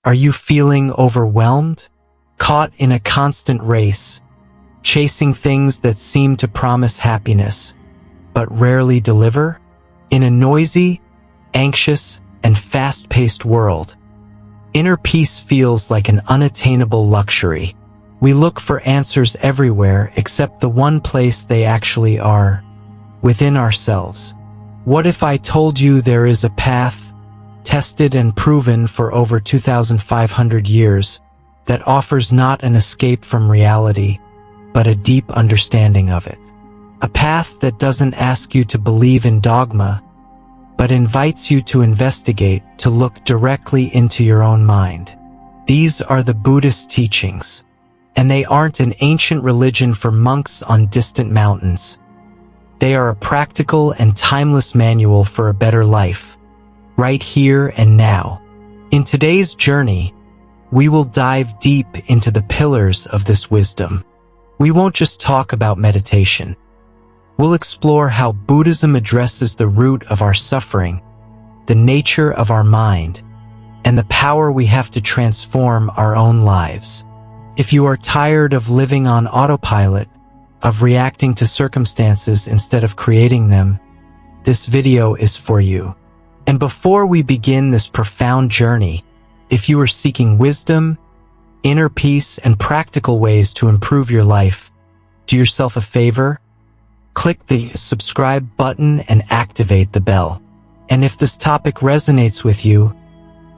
Are you feeling overwhelmed? Caught in a constant race, chasing things that seem to promise happiness, but rarely deliver? In a noisy, anxious, and fast-paced world, inner peace feels like an unattainable luxury. We look for answers everywhere except the one place they actually are, within ourselves. What if I told you there is a path, tested and proven for over 2,500 years, that offers not an escape from reality, but a deep understanding of it? A path that doesn't ask you to believe in dogma, but invites you to investigate, to look directly into your own mind. These are the Buddhist teachings, and they aren't an ancient religion for monks on distant mountains. They are a practical and timeless manual for a better life, right here and now. In today's journey, we will dive deep into the pillars of this wisdom. We won't just talk about meditation. We'll explore how Buddhism addresses the root of our suffering, the nature of our mind, and the power we have to transform our own lives. If you are tired of living on autopilot, of reacting to circumstances instead of creating them, this video is for you. And before we begin this profound journey, if you are seeking wisdom, inner peace, and practical ways to improve your life, do yourself a favor. Click the subscribe button and activate the bell. And if this topic resonates with you,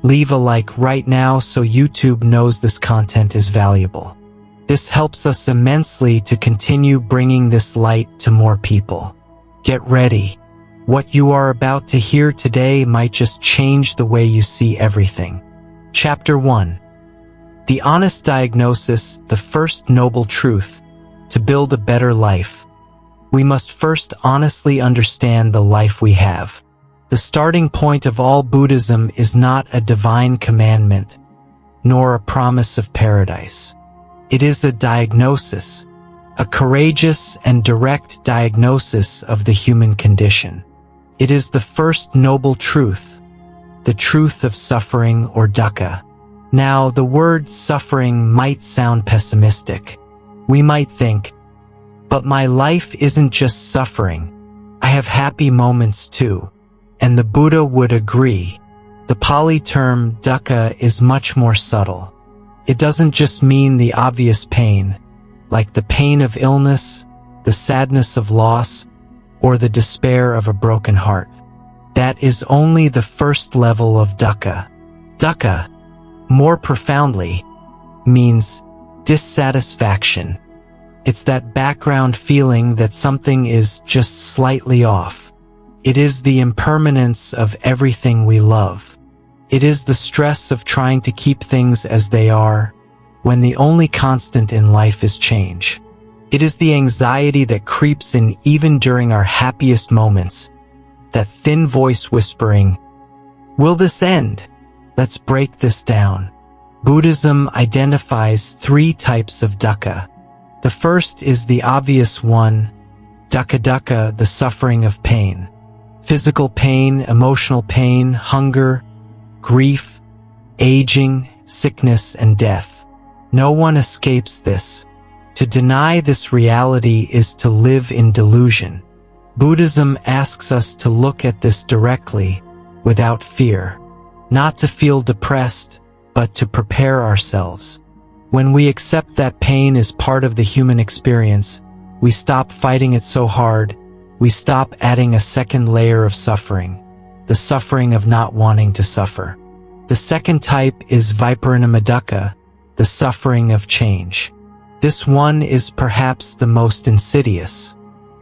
leave a like right now so YouTube knows this content is valuable. This helps us immensely to continue bringing this light to more people. Get ready. What you are about to hear today might just change the way you see everything. Chapter 1. The honest diagnosis, the first noble truth. To build a better life, we must first honestly understand the life we have. The starting point of all Buddhism is not a divine commandment, nor a promise of paradise. It is a diagnosis, a courageous and direct diagnosis of the human condition. It is the first noble truth, the truth of suffering or dukkha. Now, the word suffering might sound pessimistic. We might think, but my life isn't just suffering. I have happy moments too. And the Buddha would agree. The Pali term dukkha is much more subtle. It doesn't just mean the obvious pain, like the pain of illness, the sadness of loss, or the despair of a broken heart. That is only the first level of dukkha. Dukkha, more profoundly, means dissatisfaction. It's that background feeling that something is just slightly off. It is the impermanence of everything we love. It is the stress of trying to keep things as they are, when the only constant in life is change. It is the anxiety that creeps in even during our happiest moments, that thin voice whispering, "Will this end? Let's break this down." Buddhism identifies 3 types of dukkha. The first is the obvious one, dukkha, the suffering of pain. Physical pain, emotional pain, hunger, grief, aging, sickness, and death. No one escapes this. To deny this reality is to live in delusion. Buddhism asks us to look at this directly, without fear. Not to feel depressed, but to prepare ourselves. When we accept that pain is part of the human experience, we stop fighting it so hard, we stop adding a second layer of suffering, the suffering of not wanting to suffer. The second type is viparinnamadukha, the suffering of change. This one is perhaps the most insidious.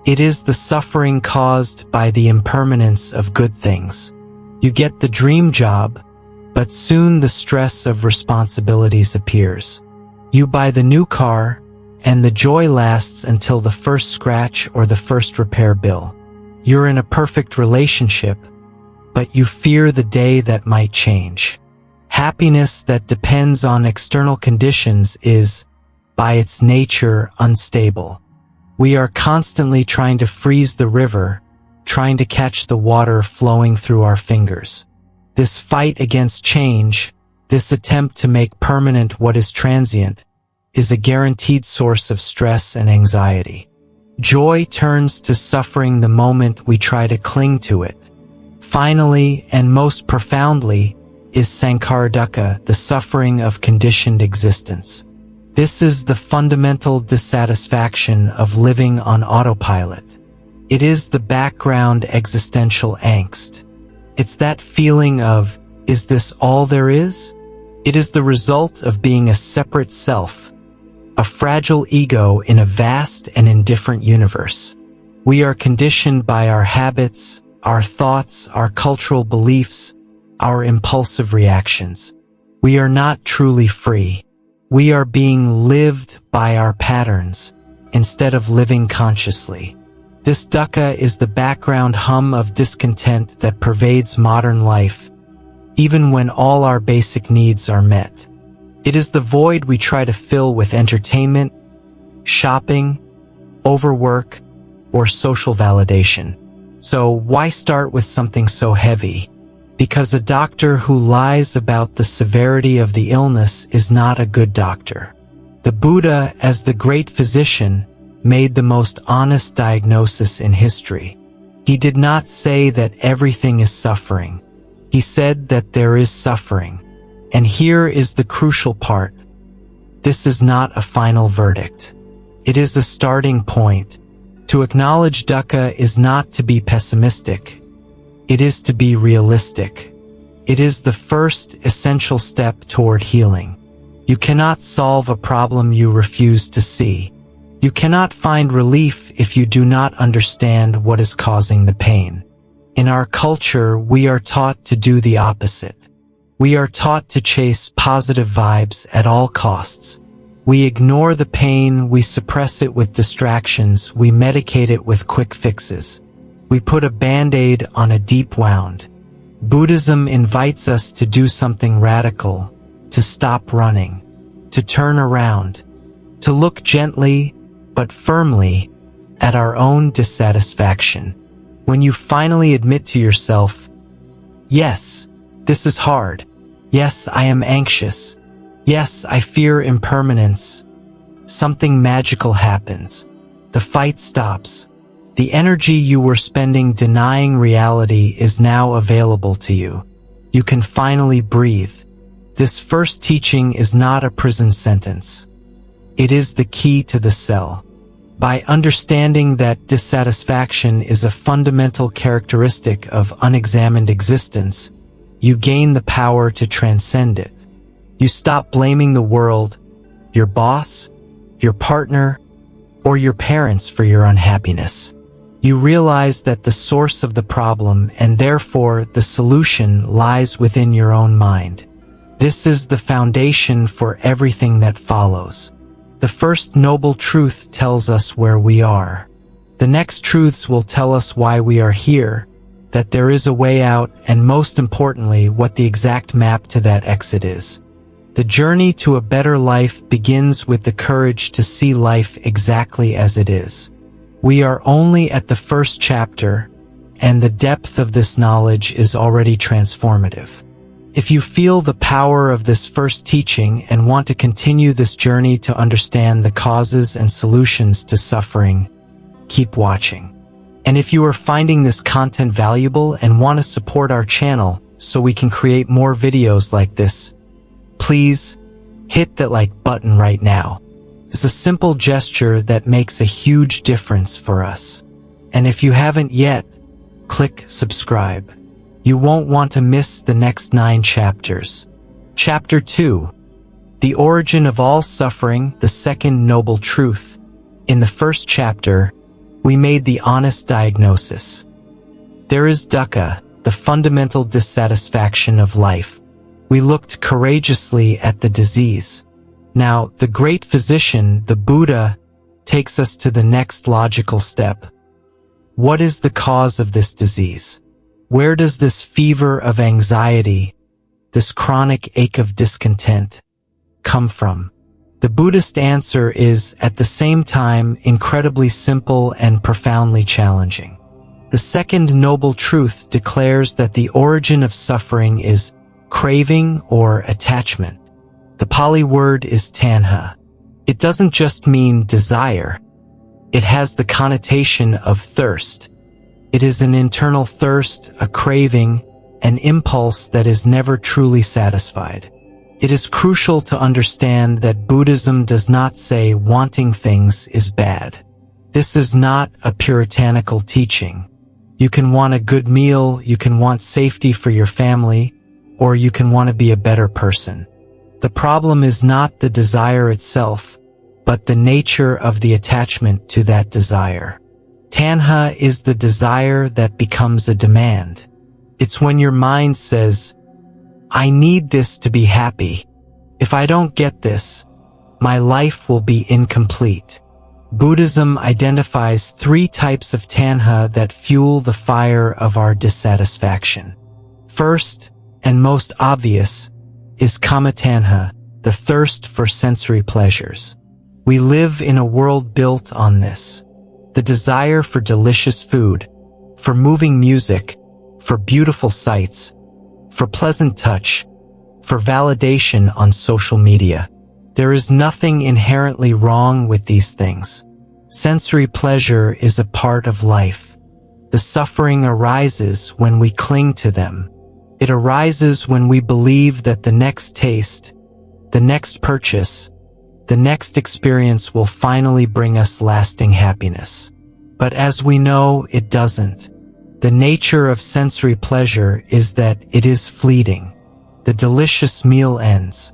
It is the suffering caused by the impermanence of good things. You get the dream job, but soon the stress of responsibilities appears. You buy the new car, and the joy lasts until the first scratch or the first repair bill. You're in a perfect relationship, but you fear the day that might change. Happiness that depends on external conditions is, by its nature, unstable. We are constantly trying to freeze the river, trying to catch the water flowing through our fingers. This fight against change, This attempt to make permanent what is transient is a guaranteed source of stress and anxiety. Joy turns to suffering the moment we try to cling to it. Finally, and most profoundly, is sankhara dukkha, the suffering of conditioned existence. This is the fundamental dissatisfaction of living on autopilot. It is the background existential angst. It's that feeling of, is this all there is? It is the result of being a separate self, a fragile ego in a vast and indifferent universe. We are conditioned by our habits, our thoughts, our cultural beliefs, our impulsive reactions. We are not truly free. We are being lived by our patterns instead of living consciously. This dukkha is the background hum of discontent that pervades modern life, even when all our basic needs are met. It is the void we try to fill with entertainment, shopping, overwork, or social validation. So why start with something so heavy? Because a doctor who lies about the severity of the illness is not a good doctor. The Buddha, as the great physician, made the most honest diagnosis in history. He did not say that everything is suffering. He said that there is suffering. And here is the crucial part. This is not a final verdict. It is a starting point. To acknowledge dukkha is not to be pessimistic. It is to be realistic. It is the first essential step toward healing. You cannot solve a problem you refuse to see. You cannot find relief if you do not understand what is causing the pain. In our culture, we are taught to do the opposite. We are taught to chase positive vibes at all costs. We ignore the pain, we suppress it with distractions, we medicate it with quick fixes. We put a band-aid on a deep wound. Buddhism invites us to do something radical, to stop running, to turn around, to look gently but firmly at our own dissatisfaction. When you finally admit to yourself, yes, this is hard. Yes, I am anxious. Yes, I fear impermanence. Something magical happens. The fight stops. The energy you were spending denying reality is now available to you. You can finally breathe. This first teaching is not a prison sentence. It is the key to the cell. By understanding that dissatisfaction is a fundamental characteristic of unexamined existence, you gain the power to transcend it. You stop blaming the world, your boss, your partner, or your parents for your unhappiness. You realize that the source of the problem and therefore the solution lies within your own mind. This is the foundation for everything that follows. The first noble truth tells us where we are. The next truths will tell us why we are here, that there is a way out, and most importantly, what the exact map to that exit is. The journey to a better life begins with the courage to see life exactly as it is. We are only at the first chapter, and the depth of this knowledge is already transformative. If you feel the power of this first teaching and want to continue this journey to understand the causes and solutions to suffering, keep watching. And if you are finding this content valuable and want to support our channel so we can create more videos like this, please hit that like button right now. It's a simple gesture that makes a huge difference for us. And if you haven't yet, click subscribe. You won't want to miss the next 9 chapters. Chapter 2. The Origin of All Suffering, the Second Noble Truth. In the first chapter, we made the honest diagnosis. There is dukkha, the fundamental dissatisfaction of life. We looked courageously at the disease. Now, the great physician, the Buddha, takes us to the next logical step. What is the cause of this disease? Where does this fever of anxiety, this chronic ache of discontent, come from? The Buddhist answer is, at the same time, incredibly simple and profoundly challenging. The second noble truth declares that the origin of suffering is, craving, or attachment. The Pali word is tanha. It doesn't just mean desire. It has the connotation of thirst. It is an internal thirst, a craving, an impulse that is never truly satisfied. It is crucial to understand that Buddhism does not say wanting things is bad. This is not a puritanical teaching. You can want a good meal, you can want safety for your family, or you can want to be a better person. The problem is not the desire itself, but the nature of the attachment to that desire. Tanha is the desire that becomes a demand. It's when your mind says, I need this to be happy. If I don't get this, my life will be incomplete. Buddhism identifies 3 types of tanha that fuel the fire of our dissatisfaction. First, and most obvious, is kama tanha, the thirst for sensory pleasures. We live in a world built on this. The desire for delicious food, for moving music, for beautiful sights, for pleasant touch, for validation on social media. There is nothing inherently wrong with these things. Sensory pleasure is a part of life. The suffering arises when we cling to them. It arises when we believe that the next taste, the next purchase, the next experience will finally bring us lasting happiness. But as we know, it doesn't. The nature of sensory pleasure is that it is fleeting. The delicious meal ends.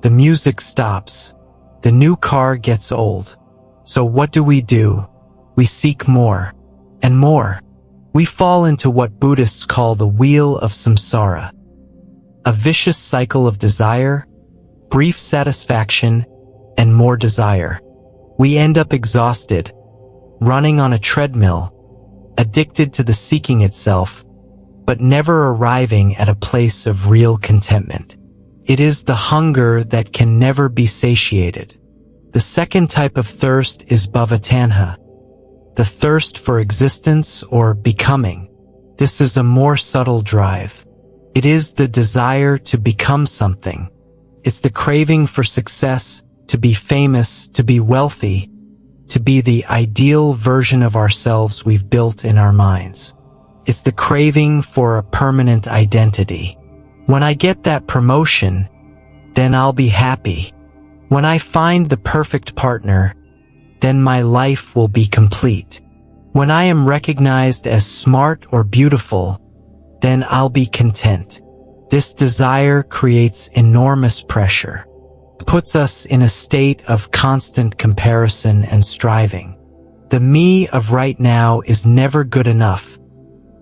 The music stops. The new car gets old. So what do? We seek more and more. We fall into what Buddhists call the wheel of samsara, a vicious cycle of desire, brief satisfaction, and more desire. We end up exhausted, running on a treadmill, addicted to the seeking itself, but never arriving at a place of real contentment. It is the hunger that can never be satiated. The second type of thirst is bhavatanha, the thirst for existence or becoming. This is a more subtle drive. It is the desire to become something. It's the craving for success, to be famous, to be wealthy, to be the ideal version of ourselves we've built in our minds. It's the craving for a permanent identity. When I get that promotion, then I'll be happy. When I find the perfect partner, then my life will be complete. When I am recognized as smart or beautiful, then I'll be content. This desire creates enormous pressure. It puts us in a state of constant comparison and striving. The me of right now is never good enough,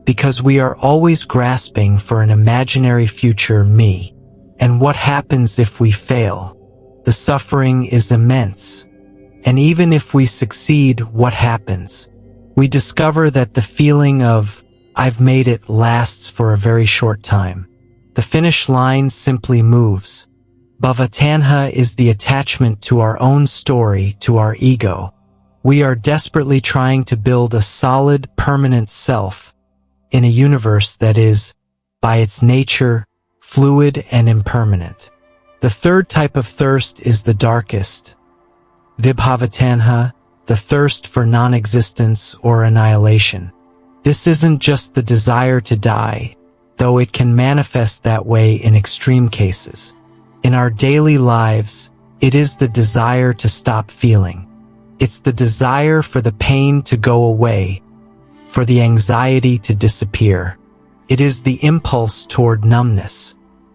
because we are always grasping for an imaginary future me. And what happens if we fail? The suffering is immense. And even if we succeed, what happens? We discover that the feeling of, I've made it, lasts for a very short time. The finish line simply moves. Bhavatanha is the attachment to our own story, to our ego. We are desperately trying to build a solid, permanent self in a universe that is, by its nature, fluid and impermanent. The third type of thirst is the darkest. Vibhavatanha, the thirst for non-existence or annihilation. This isn't just the desire to die, though it can manifest that way in extreme cases. In our daily lives, it is the desire to stop feeling. It's the desire for the pain to go away, for the anxiety to disappear. It is the impulse toward numbness.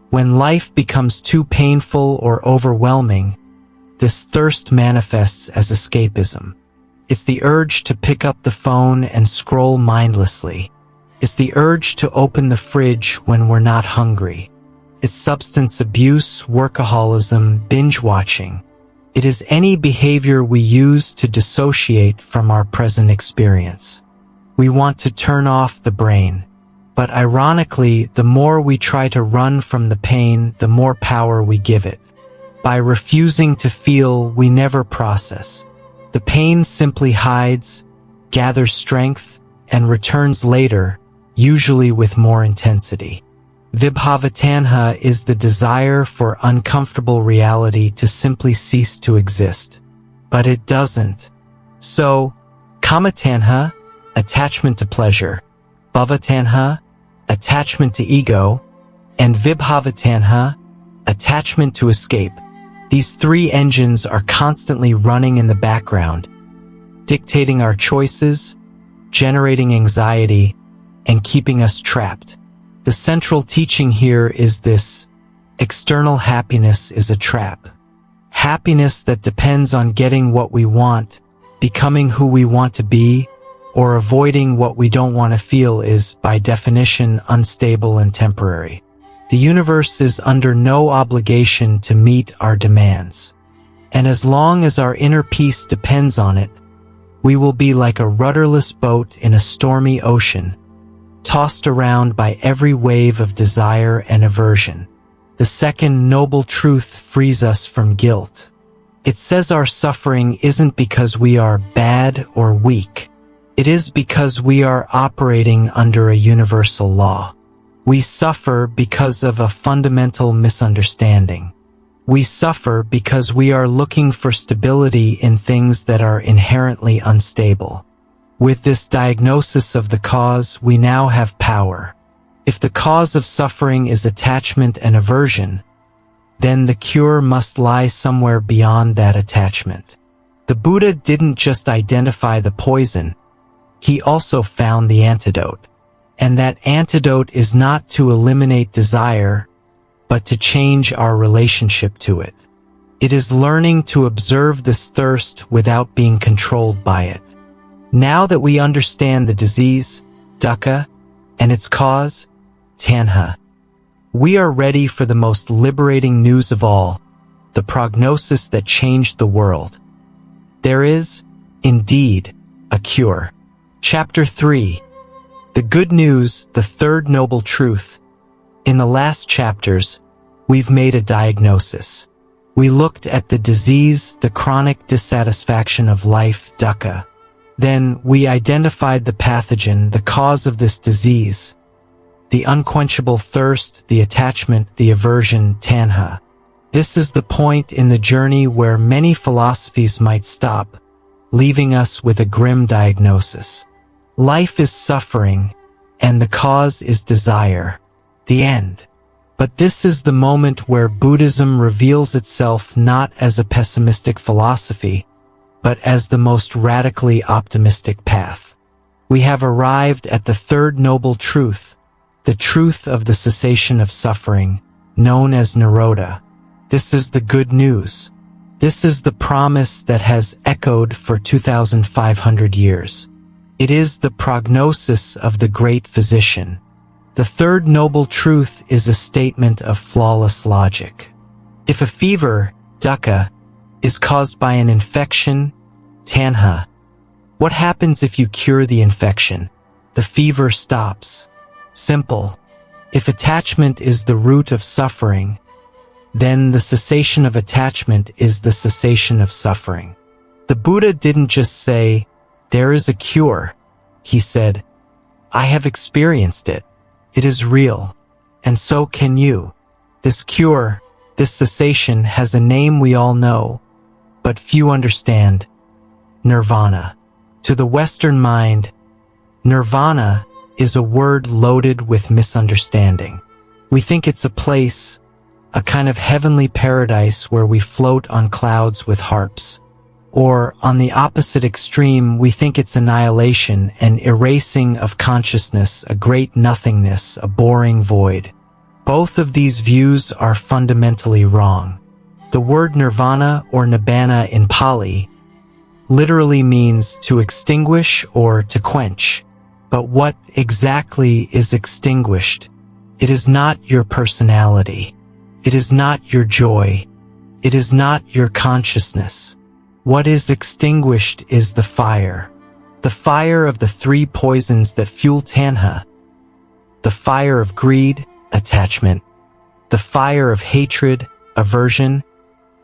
When life becomes too painful or overwhelming, this thirst manifests as escapism. It's the urge to pick up the phone and scroll mindlessly. It's the urge to open the fridge when we're not hungry. It's substance abuse, workaholism, binge watching. It is any behavior we use to dissociate from our present experience. We want to turn off the brain. But ironically, the more we try to run from the pain, the more power we give it. By refusing to feel, we never process. The pain simply hides, gathers strength, and returns later, usually with more intensity. Vibhavatanha is the desire for uncomfortable reality to simply cease to exist. But it doesn't. So, kamatanha, attachment to pleasure, bhavatanha, attachment to ego, and vibhavatanha, attachment to escape. These three engines are constantly running in the background, dictating our choices, generating anxiety, and keeping us trapped. The central teaching here is this: external happiness is a trap. Happiness that depends on getting what we want, becoming who we want to be, or avoiding what we don't want to feel is, by definition, unstable and temporary. The universe is under no obligation to meet our demands. And as long as our inner peace depends on it, we will be like a rudderless boat in a stormy ocean, tossed around by every wave of desire and aversion. The second noble truth frees us from guilt. It says our suffering isn't because we are bad or weak. It is because we are operating under a universal law. We suffer because of a fundamental misunderstanding. We suffer because we are looking for stability in things that are inherently unstable. With this diagnosis of the cause, we now have power. If the cause of suffering is attachment and aversion, then the cure must lie somewhere beyond that attachment. The Buddha didn't just identify the poison, he also found the antidote. And that antidote is not to eliminate desire, but to change our relationship to it. It is learning to observe this thirst without being controlled by it. Now that we understand the disease, dukkha, and its cause, tanha, we are ready for the most liberating news of all, the prognosis that changed the world. There is, indeed, a cure. Chapter 3. The good news, the third noble truth. In the last chapters, we've made a diagnosis. We looked at the disease, the chronic dissatisfaction of life, dukkha. Then we identified the pathogen, the cause of this disease, the unquenchable thirst, the attachment, the aversion, tanha. This is the point in the journey where many philosophies might stop, leaving us with a grim diagnosis. Life is suffering, and the cause is desire. The end. But this is the moment where Buddhism reveals itself not as a pessimistic philosophy, but as the most radically optimistic path. We have arrived at the third noble truth, the truth of the cessation of suffering, known as Nirodha. This is the good news. This is the promise that has echoed for 2,500 years. It is the prognosis of the great physician. The third noble truth is a statement of flawless logic. If a fever, dukkha, is caused by an infection, tanha, what happens if you cure the infection? The fever stops. Simple. If attachment is the root of suffering, then the cessation of attachment is the cessation of suffering. The Buddha didn't just say, "There is a cure." He said, "I have experienced it. It is real. And so can you." This cure, this cessation has a name we all know, but few understand. Nirvana. To the Western mind, nirvana is a word loaded with misunderstanding. We think it's a place, a kind of heavenly paradise where we float on clouds with harps. Or, on the opposite extreme, we think it's annihilation, an erasing of consciousness, a great nothingness, a boring void. Both of these views are fundamentally wrong. The word nirvana or nibbana in Pali literally means to extinguish or to quench. But what exactly is extinguished? It is not your personality. It is not your joy. It is not your consciousness. What is extinguished is the fire of the three poisons that fuel tanha, the fire of greed, attachment, the fire of hatred, aversion,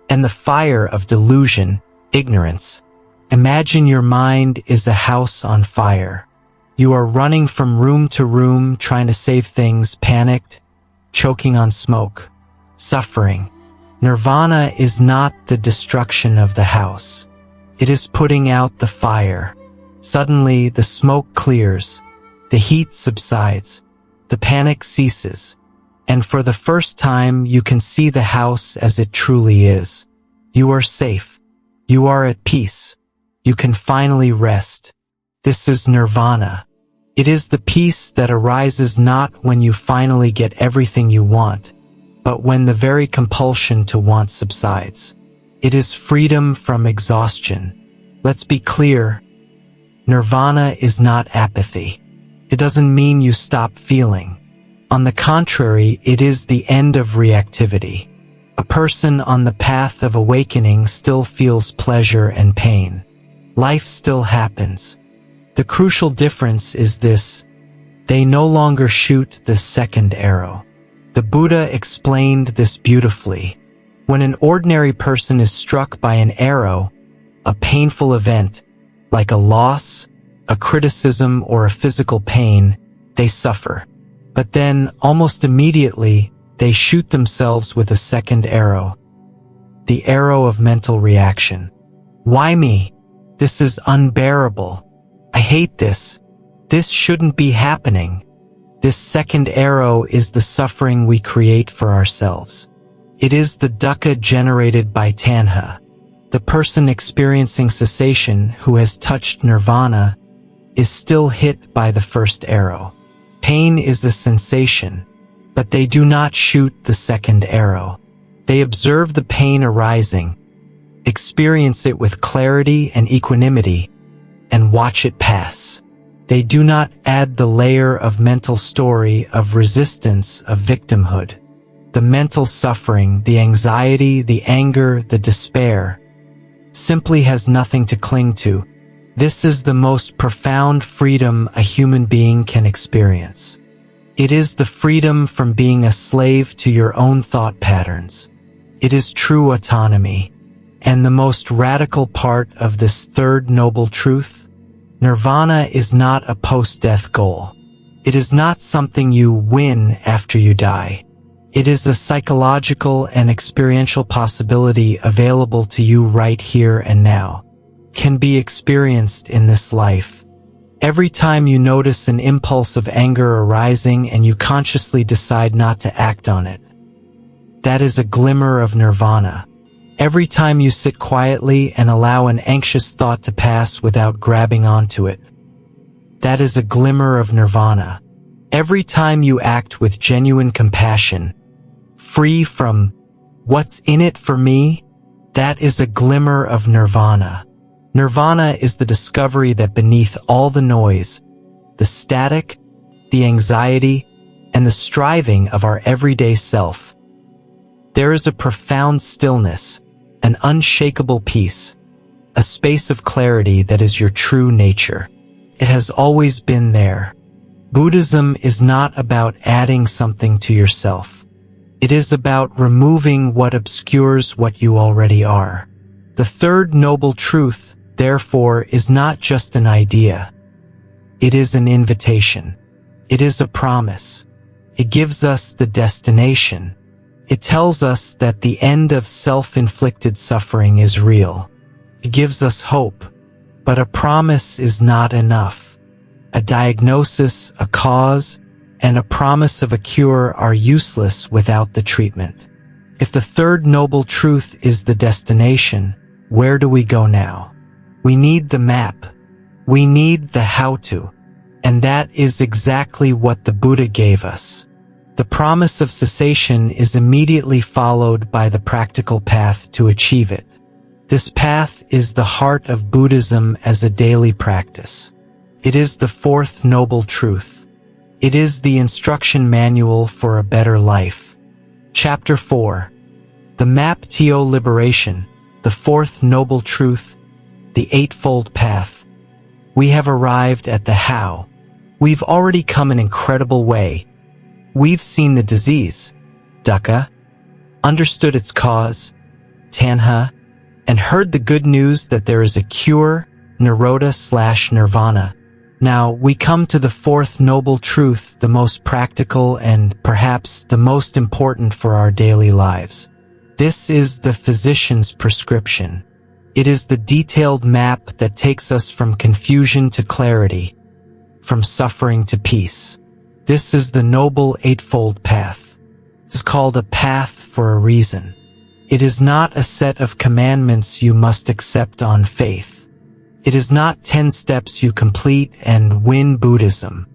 and the fire of delusion, ignorance. Imagine your mind is a house on fire. You are running from room to room trying to save things, panicked, choking on smoke, suffering. Nirvana is not the destruction of the house. It is putting out the fire. Suddenly, the smoke clears, the heat subsides, the panic ceases, and for the first time you can see the house as it truly is. You are safe. You are at peace. You can finally rest. This is nirvana. It is the peace that arises not when you finally get everything you want, but when the very compulsion to want subsides. It is freedom from exhaustion. Let's be clear. Nirvana is not apathy. It doesn't mean you stop feeling. On the contrary, it is the end of reactivity. A person on the path of awakening still feels pleasure and pain. Life still happens. The crucial difference is this: they no longer shoot the second arrow. The Buddha explained this beautifully. When an ordinary person is struck by an arrow, a painful event, like a loss, a criticism, or a physical pain, they suffer. But then, almost immediately, they shoot themselves with a second arrow. The arrow of mental reaction. Why me? This is unbearable. I hate this. This shouldn't be happening. This second arrow is the suffering we create for ourselves. It is the dukkha generated by tanha. The person experiencing cessation who has touched nirvana is still hit by the first arrow. Pain is a sensation, but they do not shoot the second arrow. They observe the pain arising, experience it with clarity and equanimity, and watch it pass. They do not add the layer of mental story of resistance, of victimhood. The mental suffering, the anxiety, the anger, the despair, simply has nothing to cling to. This is the most profound freedom a human being can experience. It is the freedom from being a slave to your own thought patterns. It is true autonomy. And the most radical part of this third noble truth: nirvana is not a post-death goal. It is not something you win after you die. It is a psychological and experiential possibility available to you right here and now. Can be experienced in this life. Every time you notice an impulse of anger arising and you consciously decide not to act on it, that is a glimmer of nirvana. Every time you sit quietly and allow an anxious thought to pass without grabbing onto it, that is a glimmer of nirvana. Every time you act with genuine compassion, free from what's in it for me, that is a glimmer of nirvana. Nirvana is the discovery that beneath all the noise, the static, the anxiety, and the striving of our everyday self, there is a profound stillness, an unshakable peace, a space of clarity that is your true nature. It has always been there. Buddhism is not about adding something to yourself. It is about removing what obscures what you already are. The third noble truth, therefore, is not just an idea. It is an invitation. It is a promise. It gives us the destination. It tells us that the end of self-inflicted suffering is real. It gives us hope, but a promise is not enough. A diagnosis, a cause, and a promise of a cure are useless without the treatment. If the third noble truth is the destination, where do we go now? We need the map. We need the how-to. And that is exactly what the Buddha gave us. The promise of cessation is immediately followed by the practical path to achieve it. This path is the heart of Buddhism as a daily practice. It is the fourth noble truth. It is the instruction manual for a better life. Chapter 4. The Map to Liberation, the fourth noble truth, the eightfold path. We have arrived at the how. We've already come an incredible way. We've seen the disease, dukkha, understood its cause, tanha, and heard the good news that there is a cure, nirodha/nirvana. Now, we come to the fourth noble truth, the most practical and perhaps the most important for our daily lives. This is the physician's prescription. It is the detailed map that takes us from confusion to clarity, from suffering to peace. This is the Noble Eightfold Path. It is called a path for a reason. It is not a set of commandments you must accept on faith. It is not 10 steps you complete and win Buddhism.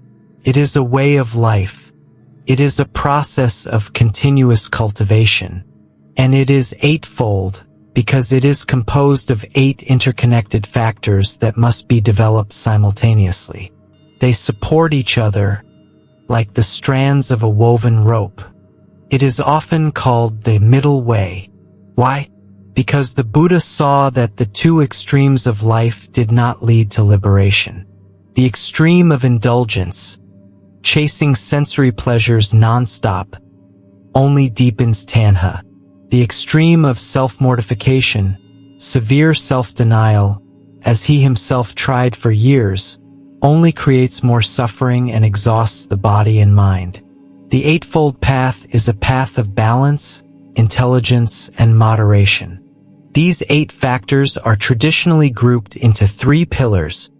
It is a way of life. It is a process of continuous cultivation. And it is eightfold because it is composed of 8 interconnected factors that must be developed simultaneously. They support each other like the strands of a woven rope. It is often called the middle way. Why? Because the Buddha saw that the 2 extremes of life did not lead to liberation. The extreme of indulgence, chasing sensory pleasures non-stop, only deepens tanha. The extreme of self-mortification, severe self-denial, as he himself tried for years, only creates more suffering and exhausts the body and mind. The Eightfold Path is a path of balance, intelligence, and moderation. These 8 factors are traditionally grouped into 3 pillars: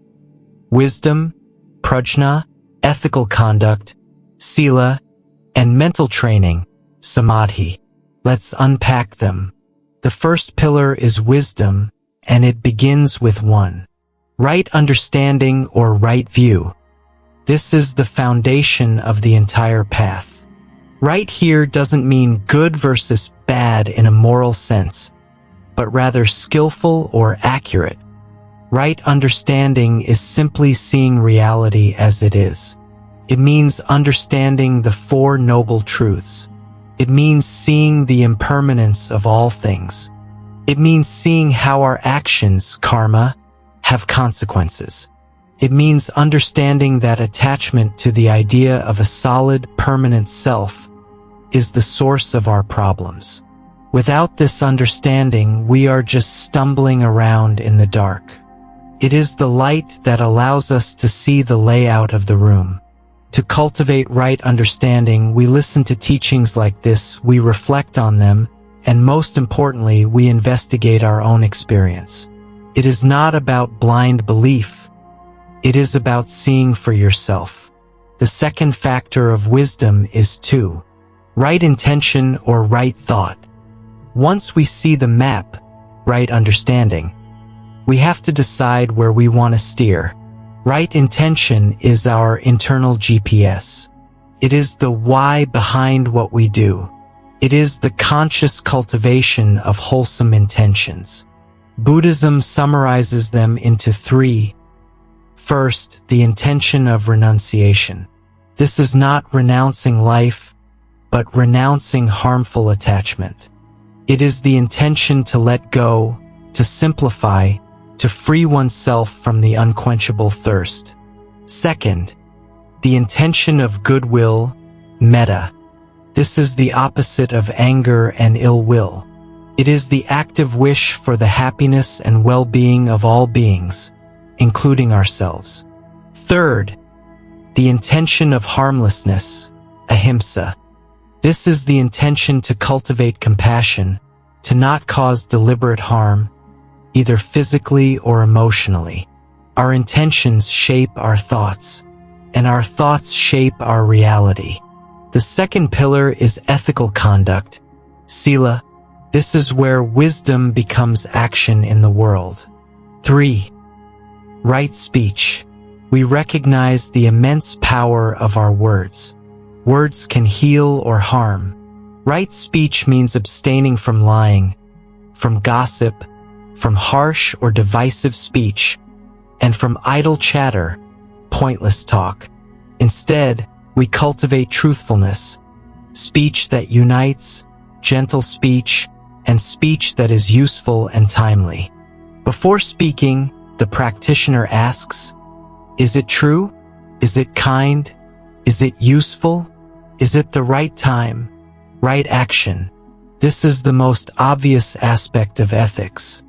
wisdom, prajna, ethical conduct, sila, and mental training, samadhi. Let's unpack them. The first pillar is wisdom, and it begins with 1. Right understanding or right view. This is the foundation of the entire path. Right here doesn't mean good versus bad in a moral sense, but rather skillful or accurate. Right understanding is simply seeing reality as it is. It means understanding the 4 noble truths. It means seeing the impermanence of all things. It means seeing how our actions, karma, have consequences. It means understanding that attachment to the idea of a solid, permanent self is the source of our problems. Without this understanding, we are just stumbling around in the dark. It is the light that allows us to see the layout of the room. To cultivate right understanding, we listen to teachings like this, we reflect on them, and most importantly, we investigate our own experience. It is not about blind belief. It is about seeing for yourself. The second factor of wisdom is 2. Right intention or right thought. Once we see the map, right understanding, we have to decide where we want to steer. Right intention is our internal GPS. It is the why behind what we do. It is the conscious cultivation of wholesome intentions. Buddhism summarizes them into 3. First, the intention of renunciation. This is not renouncing life, but renouncing harmful attachment. It is the intention to let go, to simplify, to free oneself from the unquenchable thirst. Second, the intention of goodwill, metta. This is the opposite of anger and ill will. It is the active wish for the happiness and well-being of all beings, including ourselves. Third, the intention of harmlessness, ahimsa. This is the intention to cultivate compassion, to not cause deliberate harm, either physically or emotionally. Our intentions shape our thoughts, and our thoughts shape our reality. The second pillar is ethical conduct, sila. This is where wisdom becomes action in the world. 3. Right speech. We recognize the immense power of our words. Words can heal or harm. Right speech means abstaining from lying, from gossip, from harsh or divisive speech, and from idle chatter, pointless talk. Instead, we cultivate truthfulness, speech that unites, gentle speech, and speech that is useful and timely. Before speaking, the practitioner asks, is it true? Is it kind? Is it useful? Is it the right time? Right action. This is the most obvious aspect of ethics.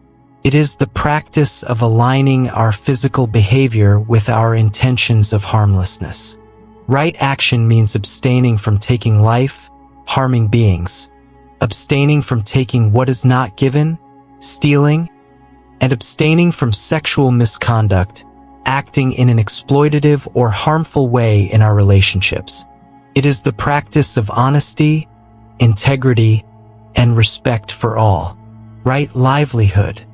It is the practice of aligning our physical behavior with our intentions of harmlessness. Right action means abstaining from taking life, harming beings, abstaining from taking what is not given, stealing, and abstaining from sexual misconduct, acting in an exploitative or harmful way in our relationships. It is the practice of honesty, integrity, and respect for all. Right livelihood.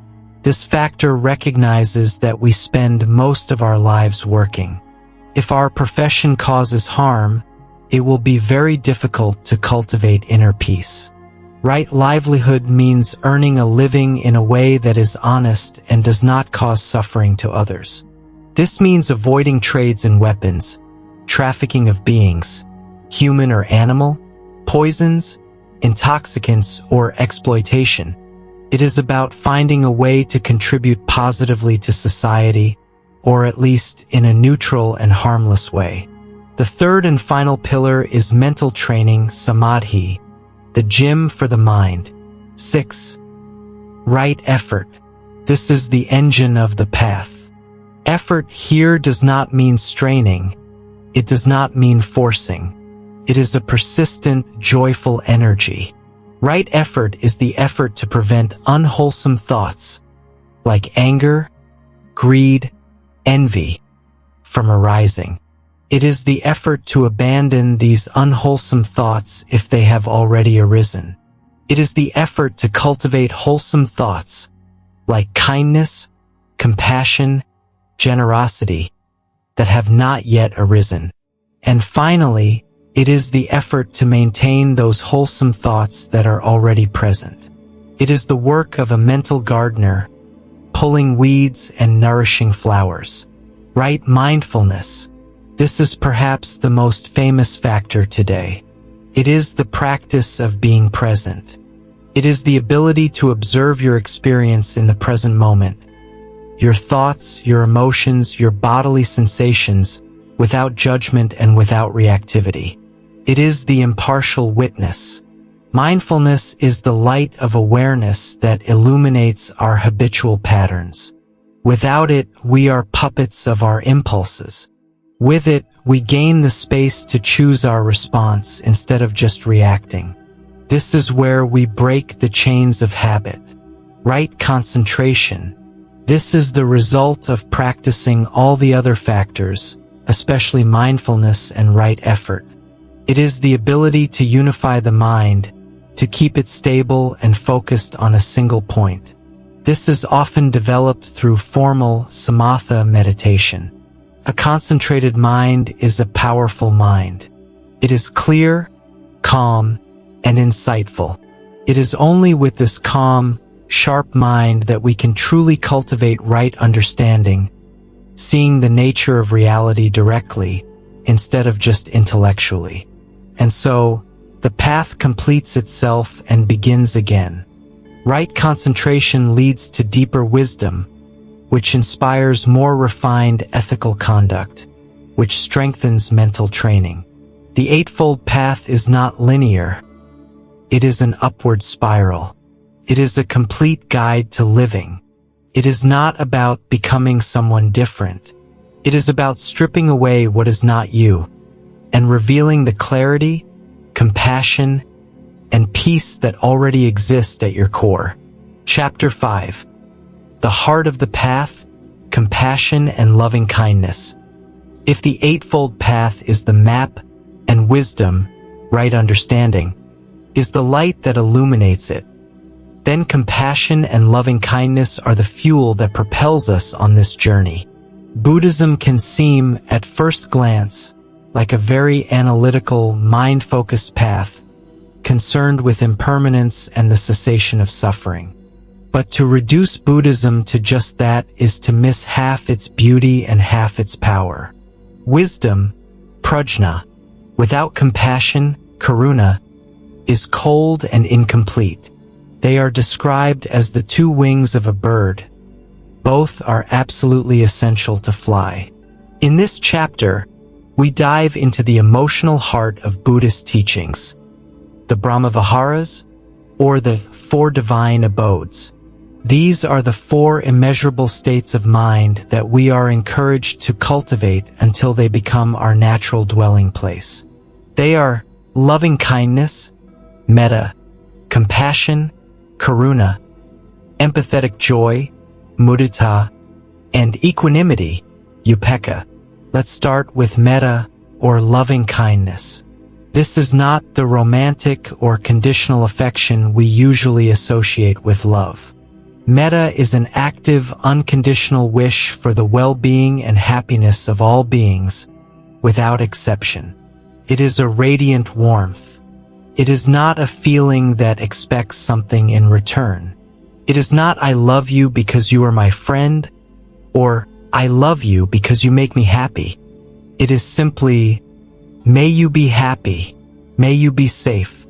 This factor recognizes that we spend most of our lives working. If our profession causes harm, it will be very difficult to cultivate inner peace. Right livelihood means earning a living in a way that is honest and does not cause suffering to others. This means avoiding trades in weapons, trafficking of beings, human or animal, poisons, intoxicants, or exploitation. It is about finding a way to contribute positively to society, or at least in a neutral and harmless way. The third and final pillar is mental training, samadhi, the gym for the mind. 6. Right effort. This is the engine of the path. Effort here does not mean straining. It does not mean forcing. It is a persistent, joyful energy. Right effort is the effort to prevent unwholesome thoughts, like anger, greed, envy, from arising. It is the effort to abandon these unwholesome thoughts if they have already arisen. It is the effort to cultivate wholesome thoughts, like kindness, compassion, generosity, that have not yet arisen. And finally, it is the effort to maintain those wholesome thoughts that are already present. It is the work of a mental gardener, pulling weeds and nourishing flowers. Right mindfulness. This is perhaps the most famous factor today. It is the practice of being present. It is the ability to observe your experience in the present moment, your thoughts, your emotions, your bodily sensations, without judgment and without reactivity. It is the impartial witness. Mindfulness is the light of awareness that illuminates our habitual patterns. Without it, we are puppets of our impulses. With it, we gain the space to choose our response instead of just reacting. This is where we break the chains of habit. Right concentration. This is the result of practicing all the other factors, especially mindfulness and right effort. It is the ability to unify the mind, to keep it stable and focused on a single point. This is often developed through formal samatha meditation. A concentrated mind is a powerful mind. It is clear, calm, and insightful. It is only with this calm, sharp mind that we can truly cultivate right understanding, seeing the nature of reality directly, instead of just intellectually. And so, the path completes itself and begins again. Right concentration leads to deeper wisdom, which inspires more refined ethical conduct, which strengthens mental training. The Eightfold Path is not linear. It is an upward spiral. It is a complete guide to living. It is not about becoming someone different. It is about stripping away what is not you, and revealing the clarity, compassion, and peace that already exist at your core. Chapter 5. The Heart of the Path, Compassion and Loving Kindness. If the Eightfold Path is the map, and wisdom, right understanding, is the light that illuminates it, then compassion and loving kindness are the fuel that propels us on this journey. Buddhism can seem, at first glance, like a very analytical, mind-focused path, concerned with impermanence and the cessation of suffering. But to reduce Buddhism to just that is to miss half its beauty and half its power. Wisdom, prajna, without compassion, karuna, is cold and incomplete. They are described as the two wings of a bird. Both are absolutely essential to fly. In this chapter, we dive into the emotional heart of Buddhist teachings, the Brahmaviharas, or the Four Divine Abodes. These are the 4 immeasurable states of mind that we are encouraged to cultivate until they become our natural dwelling place. They are loving kindness, metta, compassion, karuna, empathetic joy, mudita, and equanimity, upekkha. Let's start with metta, or loving kindness. This is not the romantic or conditional affection we usually associate with love. Metta is an active, unconditional wish for the well-being and happiness of all beings, without exception. It is a radiant warmth. It is not a feeling that expects something in return. It is not "I love you because you are my friend," or "I love you because you make me happy." It is simply, "May you be happy. May you be safe.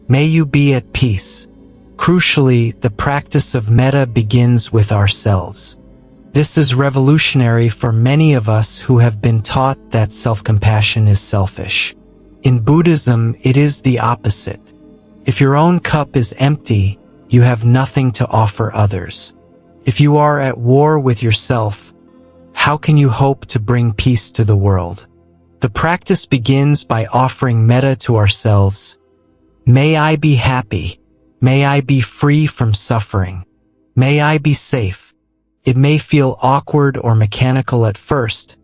May you be at peace." Crucially, the practice of metta begins with ourselves. This is revolutionary for many of us who have been taught that self-compassion is selfish. In Buddhism, it is the opposite. If your own cup is empty, you have nothing to offer others. If you are at war with yourself, how can you hope to bring peace to the world? The practice begins by offering metta to ourselves. May I be happy. May I be free from suffering. May I be safe. It may feel awkward or mechanical at first,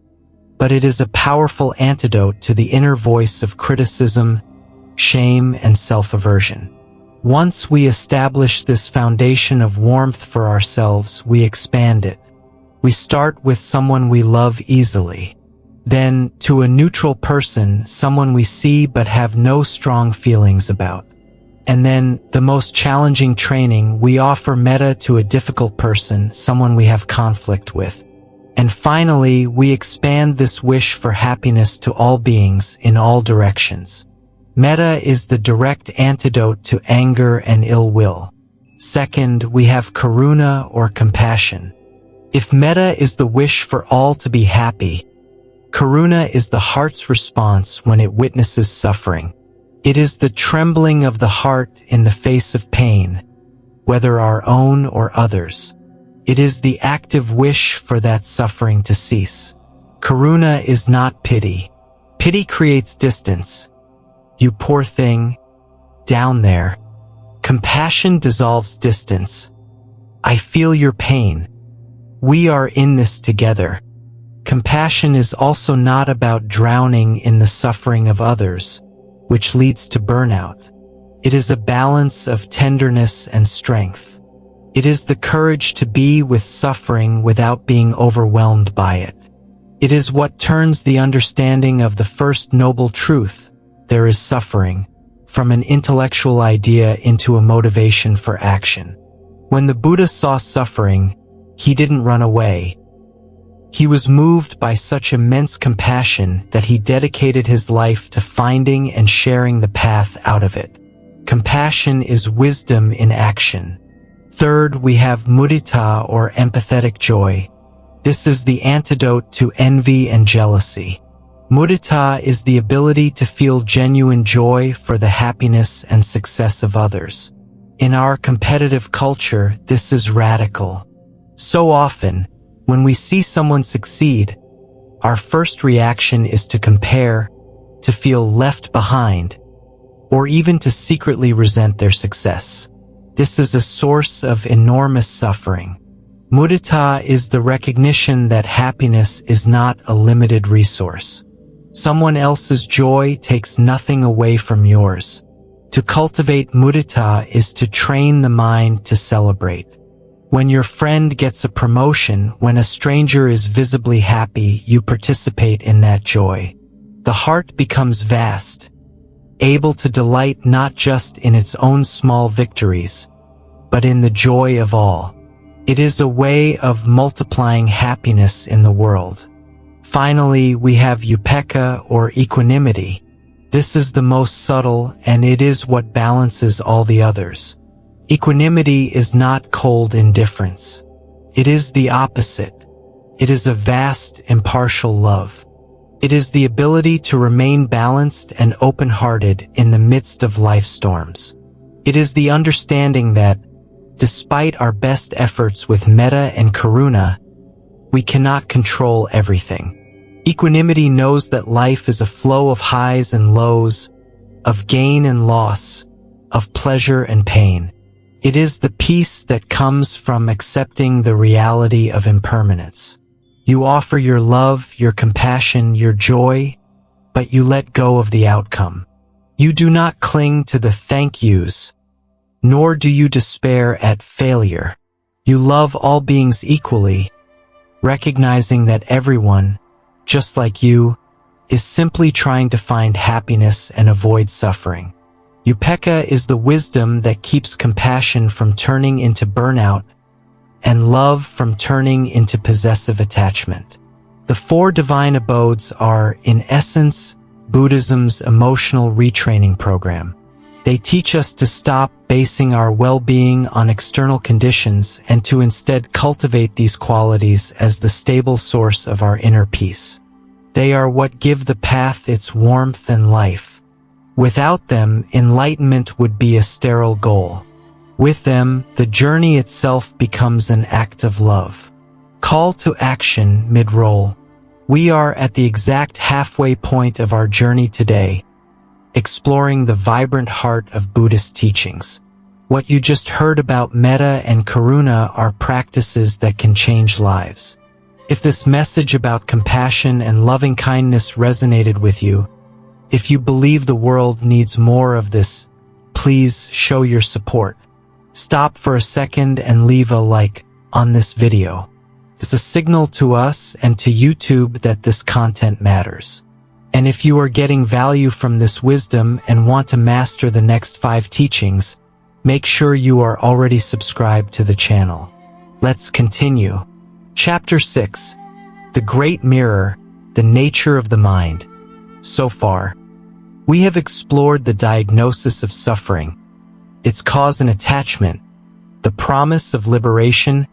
but it is a powerful antidote to the inner voice of criticism, shame, and self-aversion. Once we establish this foundation of warmth for ourselves, we expand it. We start with someone we love easily. Then, to a neutral person, someone we see but have no strong feelings about. And then, the most challenging training, we offer metta to a difficult person, someone we have conflict with. And finally, we expand this wish for happiness to all beings in all directions. Metta is the direct antidote to anger and ill will. Second, we have karuna, or compassion. If metta is the wish for all to be happy, karuna is the heart's response when it witnesses suffering. It is the trembling of the heart in the face of pain, whether our own or others. It is the active wish for that suffering to cease. Karuna is not pity. Pity creates distance. You poor thing, down there. Compassion dissolves distance. I feel your pain. We are in this together. Compassion is also not about drowning in the suffering of others, which leads to burnout. It is a balance of tenderness and strength. It is the courage to be with suffering without being overwhelmed by it. It is what turns the understanding of the first noble truth, there is suffering, from an intellectual idea into a motivation for action. When the Buddha saw suffering, he didn't run away. He was moved by such immense compassion that he dedicated his life to finding and sharing the path out of it. Compassion is wisdom in action. Third, we have mudita, or empathetic joy. This is the antidote to envy and jealousy. Mudita is the ability to feel genuine joy for the happiness and success of others. In our competitive culture, this is radical. So often, when we see someone succeed, our first reaction is to compare, to feel left behind, or even to secretly resent their success. This is a source of enormous suffering. Mudita is the recognition that happiness is not a limited resource. Someone else's joy takes nothing away from yours. To cultivate mudita is to train the mind to celebrate. When your friend gets a promotion, when a stranger is visibly happy, you participate in that joy. The heart becomes vast, able to delight not just in its own small victories, but in the joy of all. It is a way of multiplying happiness in the world. Finally, we have upekkha, or equanimity. This is the most subtle, and it is what balances all the others. Equanimity is not cold indifference. It is the opposite. It is a vast, impartial love. It is the ability to remain balanced and open-hearted in the midst of life storms. It is the understanding that, despite our best efforts with metta and karuna, we cannot control everything. Equanimity knows that life is a flow of highs and lows, of gain and loss, of pleasure and pain. It is the peace that comes from accepting the reality of impermanence. You offer your love, your compassion, your joy, but you let go of the outcome. You do not cling to the thank yous, nor do you despair at failure. You love all beings equally, recognizing that everyone, just like you, is simply trying to find happiness and avoid suffering. Upekkha is the wisdom that keeps compassion from turning into burnout and love from turning into possessive attachment. The four divine abodes are, in essence, Buddhism's emotional retraining program. They teach us to stop basing our well-being on external conditions and to instead cultivate these qualities as the stable source of our inner peace. They are what give the path its warmth and life. Without them, enlightenment would be a sterile goal. With them, the journey itself becomes an act of love. Call to action mid-roll. We are at the exact halfway point of our journey today, exploring the vibrant heart of Buddhist teachings. What you just heard about metta and karuna are practices that can change lives. If this message about compassion and loving kindness resonated with you, if you believe the world needs more of this, please show your support. Stop for a second and leave a like on this video. It's a signal to us and to YouTube that this content matters. And if you are getting value from this wisdom and want to master the next 5 teachings, make sure you are already subscribed to the channel. Let's continue. Chapter 6. The Great Mirror, the Nature of the Mind. So far, we have explored the diagnosis of suffering, its cause and attachment, the promise of liberation,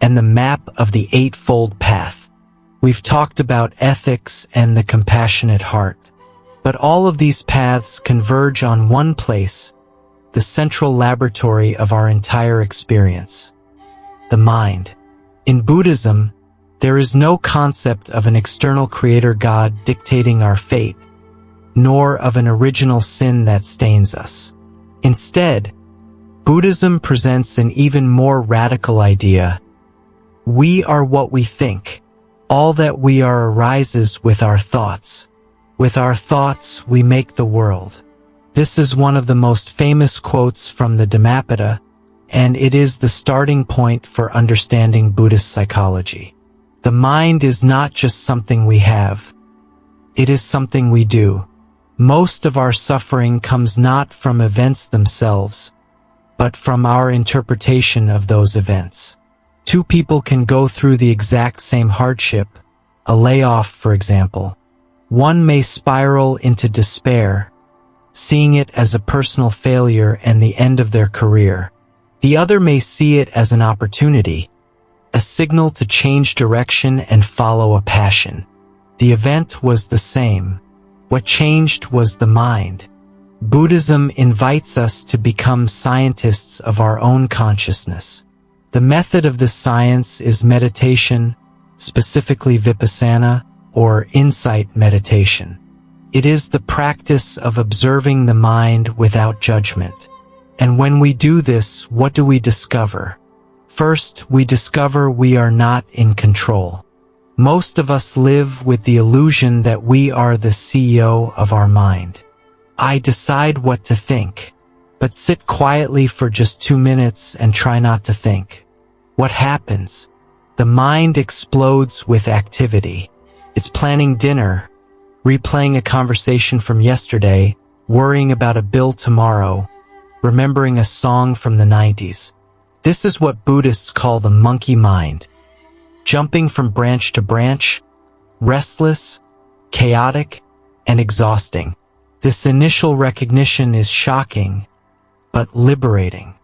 and the map of the Eightfold Path. We've talked about ethics and the compassionate heart. But all of these paths converge on one place, the central laboratory of our entire experience: the mind. In Buddhism, there is no concept of an external creator God dictating our fate, nor of an original sin that stains us. Instead, Buddhism presents an even more radical idea. We are what we think. All that we are arises with our thoughts. With our thoughts, we make the world. This is one of the most famous quotes from the Dhammapada, and it is the starting point for understanding Buddhist psychology. The mind is not just something we have. It is something we do. Most of our suffering comes not from events themselves, but from our interpretation of those events. 2 people can go through the exact same hardship, a layoff, for example. One may spiral into despair, seeing it as a personal failure and the end of their career. The other may see it as an opportunity, a signal to change direction and follow a passion. The event was the same. What changed was the mind. Buddhism invites us to become scientists of our own consciousness. The method of this science is meditation, specifically vipassana, or insight meditation. It is the practice of observing the mind without judgment. And when we do this, what do we discover? First, we discover we are not in control. Most of us live with the illusion that we are the CEO of our mind. I decide what to think, but sit quietly for just 2 minutes and try not to think. What happens? The mind explodes with activity. It's planning dinner, replaying a conversation from yesterday, worrying about a bill tomorrow, remembering a song from the 90s. This is what Buddhists call the monkey mind. Jumping from branch to branch, restless, chaotic, and exhausting. This initial recognition is shocking, but liberating.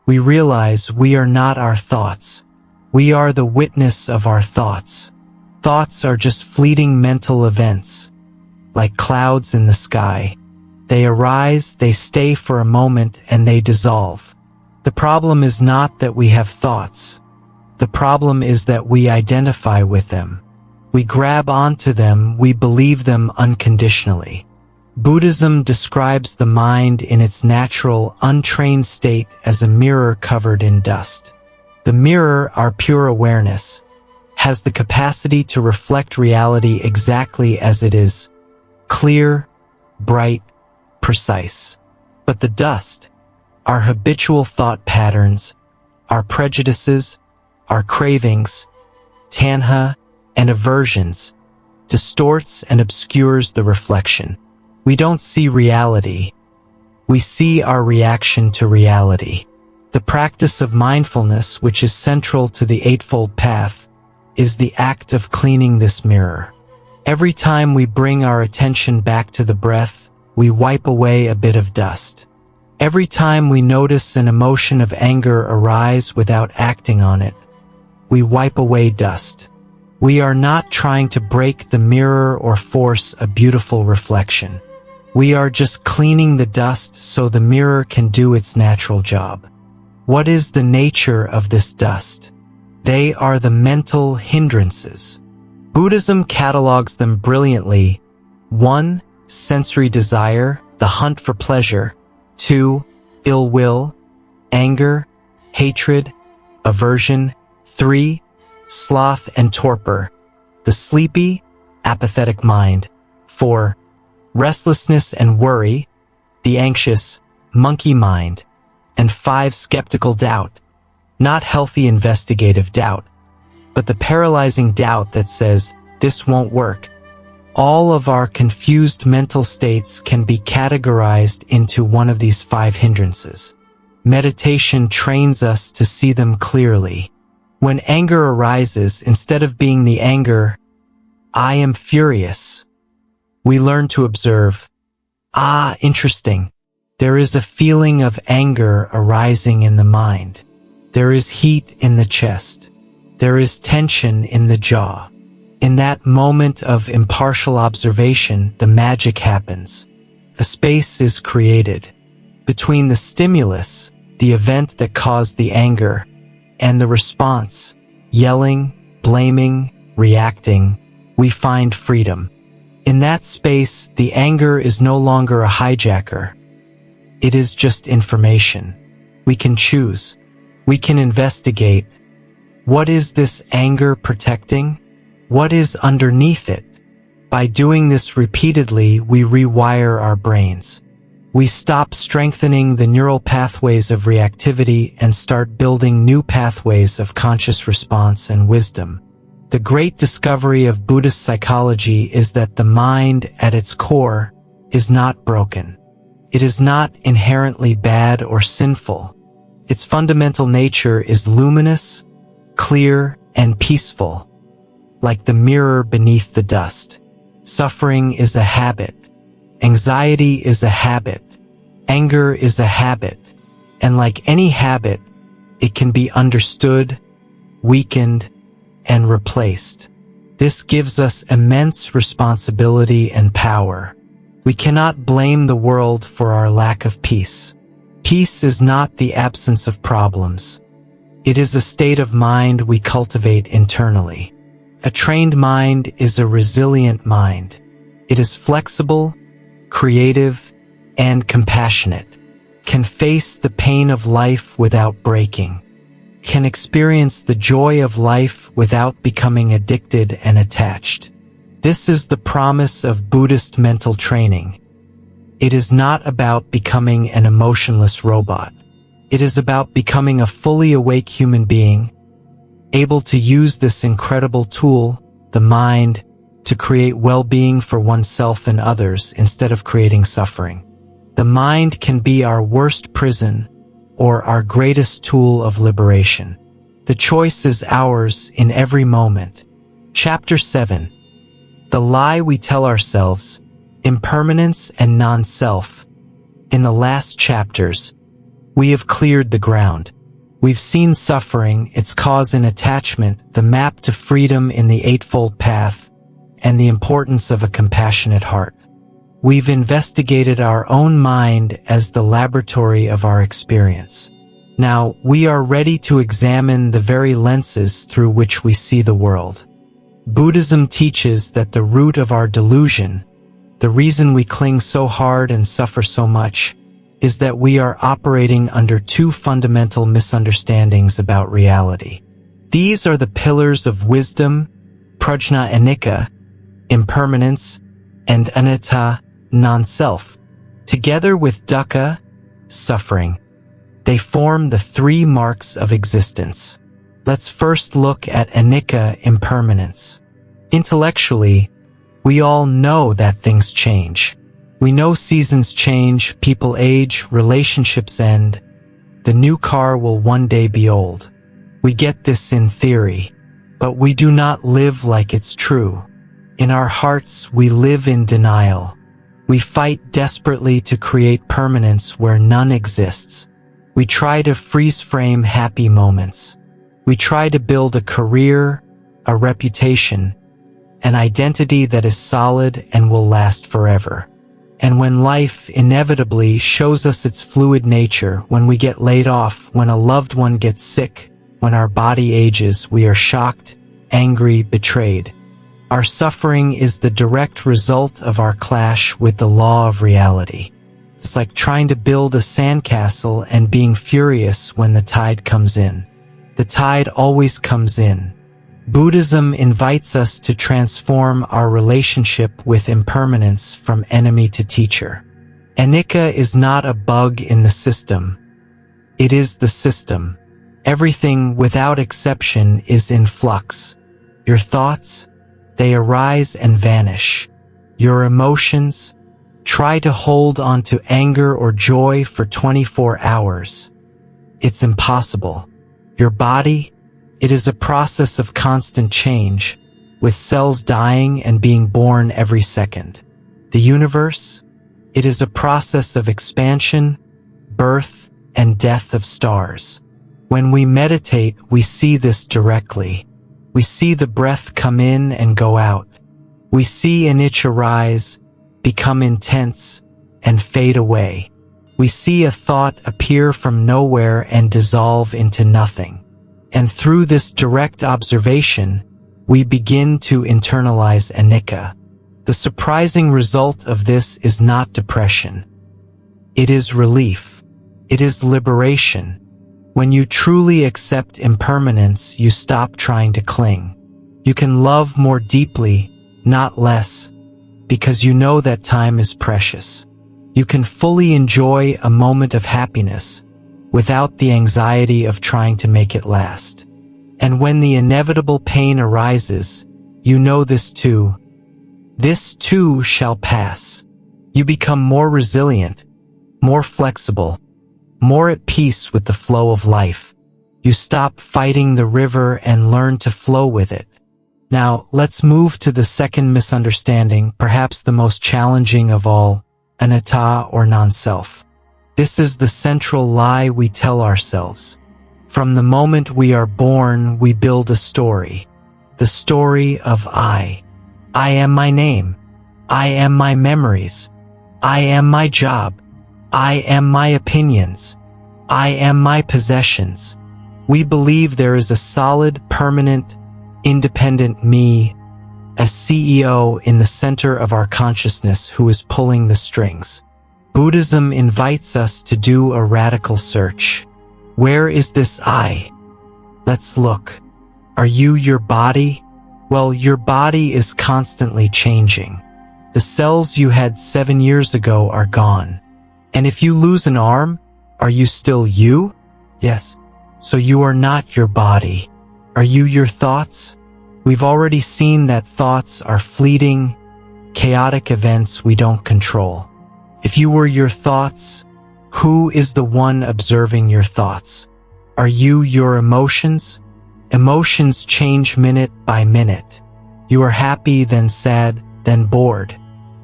We realize we are not our thoughts. We are the witness of our thoughts. Thoughts are just fleeting mental events, like clouds in the sky. They arise, they stay for a moment, and they dissolve. The problem is not that we have thoughts. The problem is that we identify with them. We grab onto them, we believe them unconditionally. Buddhism describes the mind in its natural, untrained state as a mirror covered in dust. The mirror, our pure awareness, has the capacity to reflect reality exactly as it is, clear, bright, precise. But the dust, our habitual thought patterns, our prejudices, our cravings, tanha, and aversions, distorts and obscures the reflection. We don't see reality. We see our reaction to reality. The practice of mindfulness, which is central to the Eightfold Path, is the act of cleaning this mirror. Every time we bring our attention back to the breath, we wipe away a bit of dust. Every time we notice an emotion of anger arise without acting on it, we wipe away dust. We are not trying to break the mirror or force a beautiful reflection. We are just cleaning the dust so the mirror can do its natural job. What is the nature of this dust? They are the mental hindrances. Buddhism catalogs them brilliantly. 1. Sensory desire, the hunt for pleasure. 2. Ill will, anger, hatred, aversion. 3. Sloth and torpor, the sleepy, apathetic mind. 4. Restlessness and worry, the anxious, monkey mind. And 5. Skeptical doubt, not healthy investigative doubt, but the paralyzing doubt that says, this won't work. All of our confused mental states can be categorized into one of these 5 hindrances. Meditation trains us to see them clearly. When anger arises, instead of being the anger, I am furious, we learn to observe, interesting. There is a feeling of anger arising in the mind. There is heat in the chest. There is tension in the jaw. In that moment of impartial observation, the magic happens. A space is created between the stimulus, the event that caused the anger, and the response, yelling, blaming, reacting. We find freedom. In that space, the anger is no longer a hijacker. It is just information. We can choose. We can investigate. What is this anger protecting? What is underneath it? By doing this repeatedly, we rewire our brains. We stop strengthening the neural pathways of reactivity and start building new pathways of conscious response and wisdom. The great discovery of Buddhist psychology is that the mind, at its core, is not broken. It is not inherently bad or sinful. Its fundamental nature is luminous, clear, and peaceful, like the mirror beneath the dust. Suffering is a habit. Anxiety is a habit. Anger is a habit. And like any habit, it can be understood, weakened, and replaced. This gives us immense responsibility and power. We cannot blame the world for our lack of peace. Peace is not the absence of problems. It is a state of mind we cultivate internally. A trained mind is a resilient mind. It is flexible, creative, and compassionate, can face the pain of life without breaking, can experience the joy of life without becoming addicted and attached. This is the promise of Buddhist mental training. It is not about becoming an emotionless robot. It is about becoming a fully awake human being, able to use this incredible tool, the mind, to create well-being for oneself and others instead of creating suffering. The mind can be our worst prison or our greatest tool of liberation. The choice is ours in every moment. Chapter 7. The lie we tell ourselves, impermanence and non-self. In the last chapters, we have cleared the ground. We've seen suffering, its cause in attachment, the map to freedom in the Eightfold Path, and the importance of a compassionate heart. We've investigated our own mind as the laboratory of our experience. Now, we are ready to examine the very lenses through which we see the world. Buddhism teaches that the root of our delusion, the reason we cling so hard and suffer so much, is that we are operating under two fundamental misunderstandings about reality. These are the pillars of wisdom, prajna anicca, impermanence, and anatta, non-self. Together with dukkha, suffering, they form the three marks of existence. Let's first look at anicca, impermanence. Intellectually, we all know that things change. We know seasons change, people age, relationships end. The new car will one day be old. We get this in theory, but we do not live like it's true. In our hearts, we live in denial. We fight desperately to create permanence where none exists. We try to freeze-frame happy moments. We try to build a career, a reputation, an identity that is solid and will last forever. And when life inevitably shows us its fluid nature, when we get laid off, when a loved one gets sick, when our body ages, we are shocked, angry, betrayed. Our suffering is the direct result of our clash with the law of reality. It's like trying to build a sandcastle and being furious when the tide comes in. The tide always comes in. Buddhism invites us to transform our relationship with impermanence from enemy to teacher. Anicca is not a bug in the system. It is the system. Everything, without exception, is in flux. Your thoughts, they arise and vanish. Your emotions, try to hold on to anger or joy for 24 hours. It's impossible. Your body, it is a process of constant change, with cells dying and being born every second. The universe, it is a process of expansion, birth, and death of stars. When we meditate, we see this directly. We see the breath come in and go out. We see an itch arise, become intense, and fade away. We see a thought appear from nowhere and dissolve into nothing. And through this direct observation, we begin to internalize anicca. The surprising result of this is not depression. It is relief. It is liberation. When you truly accept impermanence, you stop trying to cling. You can love more deeply, not less, because you know that time is precious. You can fully enjoy a moment of happiness without the anxiety of trying to make it last. And when the inevitable pain arises, you know this too. This too shall pass. You become more resilient, more flexible, more at peace with the flow of life. You stop fighting the river and learn to flow with it. Now, let's move to the second misunderstanding, perhaps the most challenging of all, anatta or non-self. This is the central lie we tell ourselves. From the moment we are born, we build a story. The story of I. I am my name. I am my memories. I am my job. I am my opinions. I am my possessions. We believe there is a solid, permanent, independent me, a CEO in the center of our consciousness who is pulling the strings. Buddhism invites us to do a radical search. Where is this I? Let's look. Are you your body? Well, your body is constantly changing. The cells you had 7 years ago are gone. And if you lose an arm, are you still you? Yes. So you are not your body. Are you your thoughts? We've already seen that thoughts are fleeting, chaotic events we don't control. If you were your thoughts, who is the one observing your thoughts? Are you your emotions? Emotions change minute by minute. You are happy, then sad, then bored.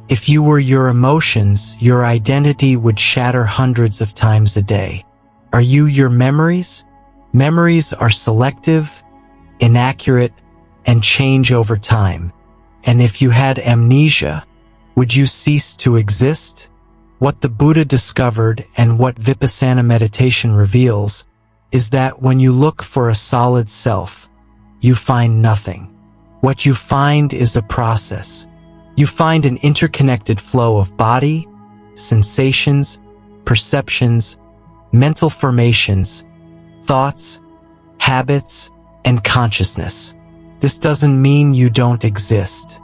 If you were your emotions, your identity would shatter hundreds of times a day. Are you your memories? Memories are selective, inaccurate, and change over time. And if you had amnesia, would you cease to exist? What the Buddha discovered and what Vipassana meditation reveals is that when you look for a solid self, you find nothing. What you find is a process. You find an interconnected flow of body, sensations, perceptions, mental formations, thoughts, habits, and consciousness. This doesn't mean you don't exist.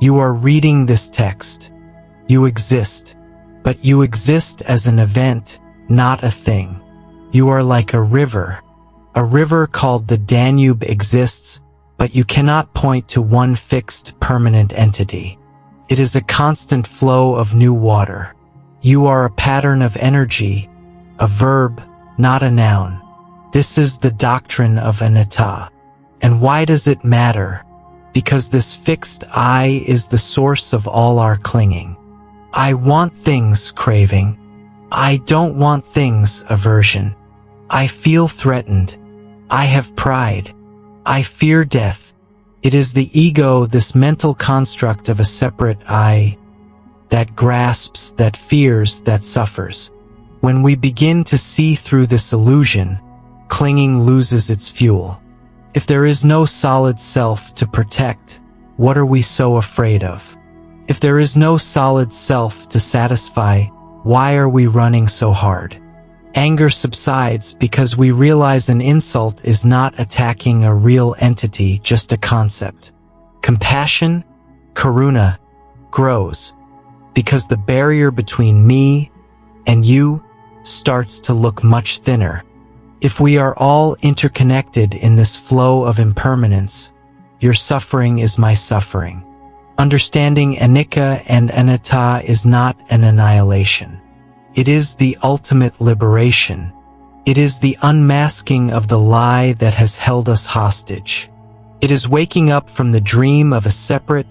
You are reading this text. You exist, but you exist as an event, not a thing. You are like a river. A river called the Danube exists, but you cannot point to one fixed, permanent entity. It is a constant flow of new water. You are a pattern of energy, a verb, not a noun. This is the doctrine of anatta. And why does it matter? Because this fixed I is the source of all our clinging. I want things, craving. I don't want things, aversion. I feel threatened. I have pride. I fear death. It is the ego, this mental construct of a separate I, that grasps, that fears, that suffers. When we begin to see through this illusion, clinging loses its fuel. If there is no solid self to protect, what are we so afraid of? If there is no solid self to satisfy, why are we running so hard? Anger subsides because we realize an insult is not attacking a real entity, just a concept. Compassion, karuna, grows because the barrier between me and you starts to look much thinner. If we are all interconnected in this flow of impermanence, your suffering is my suffering. Understanding anicca and anatta is not an annihilation. It is the ultimate liberation. It is the unmasking of the lie that has held us hostage. It is waking up from the dream of a separate,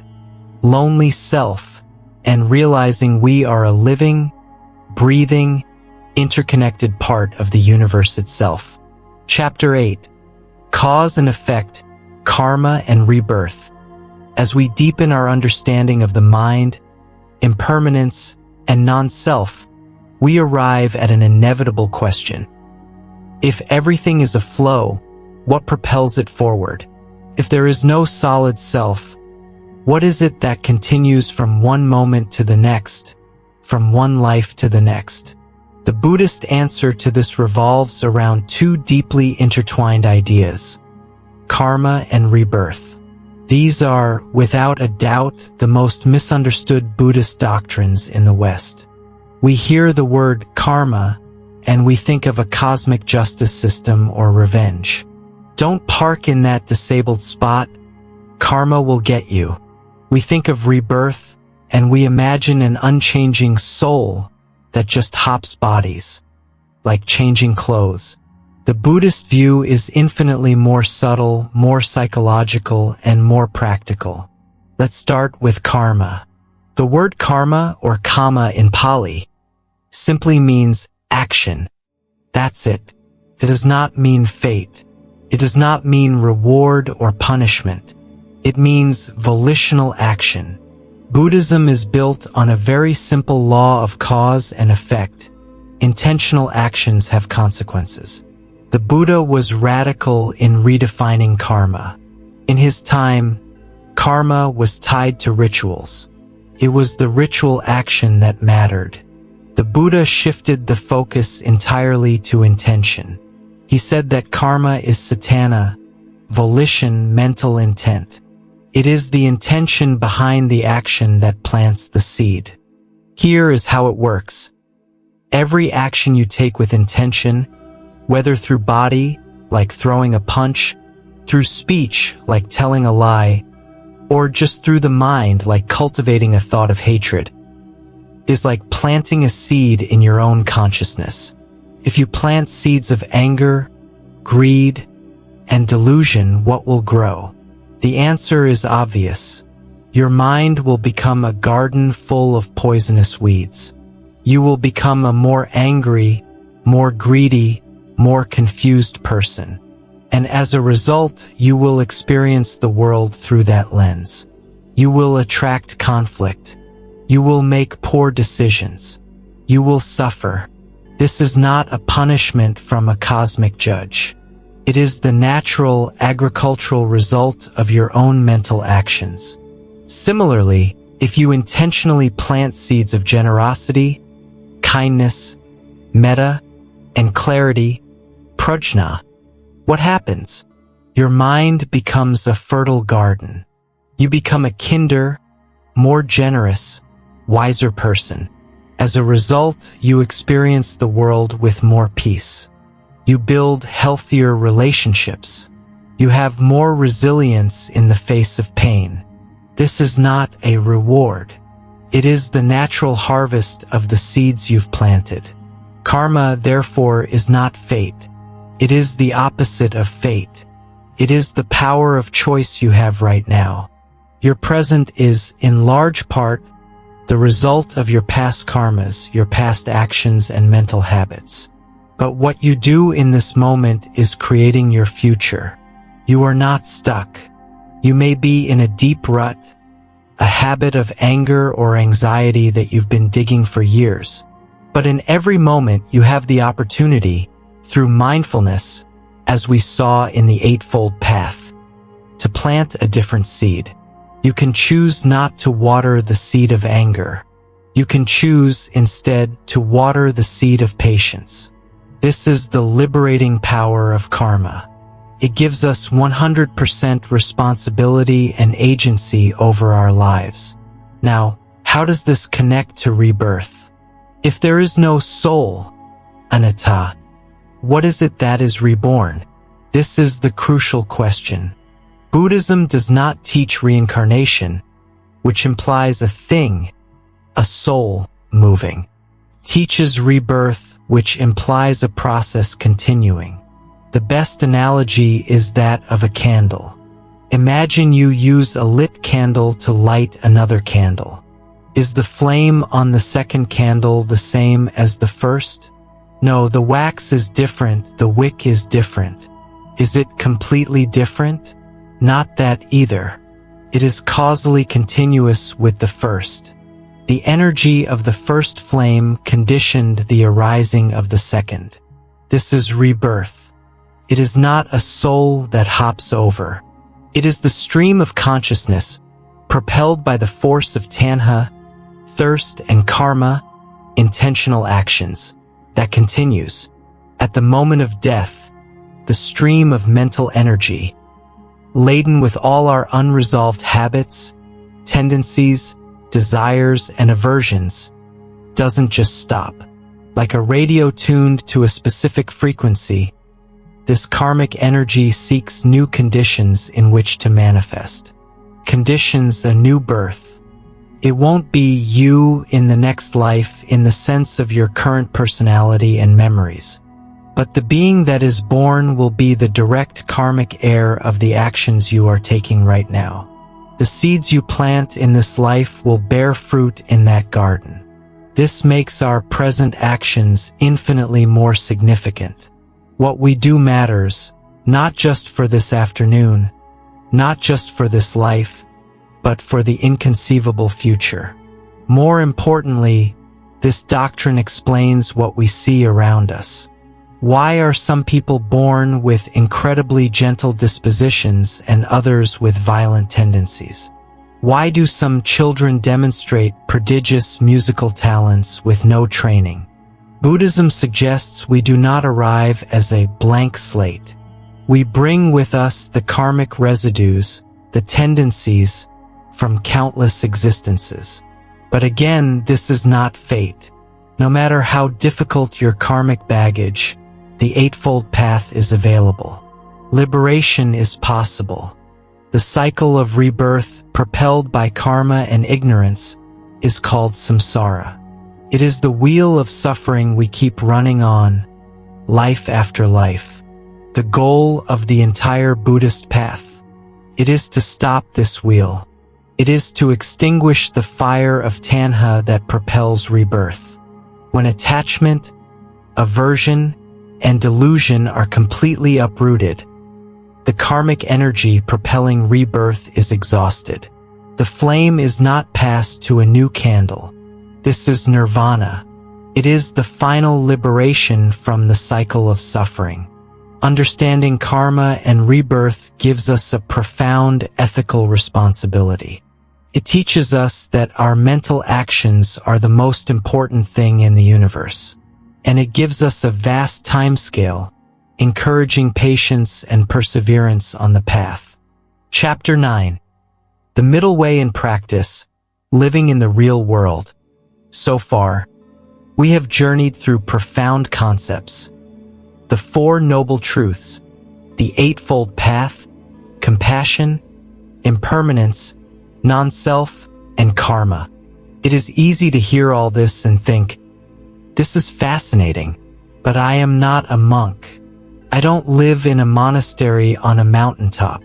lonely self and realizing we are a living, breathing, interconnected part of the universe itself. Chapter 8. Cause and Effect, Karma and Rebirth. As we deepen our understanding of the mind, impermanence, and non-self, we arrive at an inevitable question. If everything is a flow, what propels it forward? If there is no solid self, what is it that continues from one moment to the next, from one life to the next? The Buddhist answer to this revolves around two deeply intertwined ideas: karma and rebirth. These are, without a doubt, the most misunderstood Buddhist doctrines in the West. We hear the word karma, and we think of a cosmic justice system or revenge. Don't park in that disabled spot. Karma will get you. We think of rebirth, and we imagine an unchanging soul that just hops bodies, like changing clothes. The Buddhist view is infinitely more subtle, more psychological, and more practical. Let's start with karma. The word karma, or kama in Pali, simply means action. That's it. It does not mean fate. It does not mean reward or punishment. It means volitional action. Buddhism is built on a very simple law of cause and effect. Intentional actions have consequences. The Buddha was radical in redefining karma. In his time, karma was tied to rituals. It was the ritual action that mattered. The Buddha shifted the focus entirely to intention. He said that karma is satana, volition, mental intent. It is the intention behind the action that plants the seed. Here is how it works. Every action you take with intention, whether through body, like throwing a punch, through speech, like telling a lie, or just through the mind, like cultivating a thought of hatred, is like planting a seed in your own consciousness. If you plant seeds of anger, greed, and delusion, what will grow? The answer is obvious. Your mind will become a garden full of poisonous weeds. You will become a more angry, more greedy, more confused person. And as a result, you will experience the world through that lens. You will attract conflict. You will make poor decisions. You will suffer. This is not a punishment from a cosmic judge. It is the natural agricultural result of your own mental actions. Similarly, if you intentionally plant seeds of generosity, kindness, metta, and clarity, prajna, what happens? Your mind becomes a fertile garden. You become a kinder, more generous, wiser person. As a result, you experience the world with more peace. You build healthier relationships. You have more resilience in the face of pain. This is not a reward. It is the natural harvest of the seeds you've planted. Karma, therefore, is not fate. It is the opposite of fate. It is the power of choice you have right now. Your present is, in large part, the result of your past karmas, your past actions and mental habits. But what you do in this moment is creating your future. You are not stuck. You may be in a deep rut, a habit of anger or anxiety that you've been digging for years. But in every moment you have the opportunity, through mindfulness, as we saw in the Eightfold Path, to plant a different seed. You can choose not to water the seed of anger. You can choose instead to water the seed of patience. This is the liberating power of karma. It gives us 100% responsibility and agency over our lives. Now, how does this connect to rebirth? If there is no soul, anatta, what is it that is reborn? This is the crucial question. Buddhism does not teach reincarnation, which implies a thing, a soul, moving. Teaches rebirth, which implies a process continuing. The best analogy is that of a candle. Imagine you use a lit candle to light another candle. Is the flame on the second candle the same as the first? No, the wax is different, the wick is different. Is it completely different? Not that either. It is causally continuous with the first. The energy of the first flame conditioned the arising of the second. This is rebirth. It is not a soul that hops over. It is the stream of consciousness, propelled by the force of tanha, thirst, and karma, intentional actions, that continues. At the moment of death, the stream of mental energy, laden with all our unresolved habits, tendencies, desires, and aversions, doesn't just stop. Like a radio tuned to a specific frequency, this karmic energy seeks new conditions in which to manifest. Conditions a new birth. It won't be you in the next life in the sense of your current personality and memories. But the being that is born will be the direct karmic heir of the actions you are taking right now. The seeds you plant in this life will bear fruit in that garden. This makes our present actions infinitely more significant. What we do matters, not just for this afternoon, not just for this life, but for the inconceivable future. More importantly, this doctrine explains what we see around us. Why are some people born with incredibly gentle dispositions and others with violent tendencies? Why do some children demonstrate prodigious musical talents with no training? Buddhism suggests we do not arrive as a blank slate. We bring with us the karmic residues, the tendencies, from countless existences. But again, this is not fate. No matter how difficult your karmic baggage, the Eightfold Path is available. Liberation is possible. The cycle of rebirth, propelled by karma and ignorance, is called samsara. It is the wheel of suffering we keep running on, life after life. The goal of the entire Buddhist path. It is to stop this wheel. It is to extinguish the fire of tanha that propels rebirth. When attachment, aversion, and delusion are completely uprooted, the karmic energy propelling rebirth is exhausted. The flame is not passed to a new candle. This is nirvana. It is the final liberation from the cycle of suffering. Understanding karma and rebirth gives us a profound ethical responsibility. It teaches us that our mental actions are the most important thing in the universe. And it gives us a vast timescale, encouraging patience and perseverance on the path. Chapter 9. The Middle Way in Practice, Living in the Real World. So far, we have journeyed through profound concepts. The Four Noble Truths, the Eightfold Path, compassion, impermanence, non-self, and karma. It is easy to hear all this and think, this is fascinating, but I am not a monk. I don't live in a monastery on a mountaintop.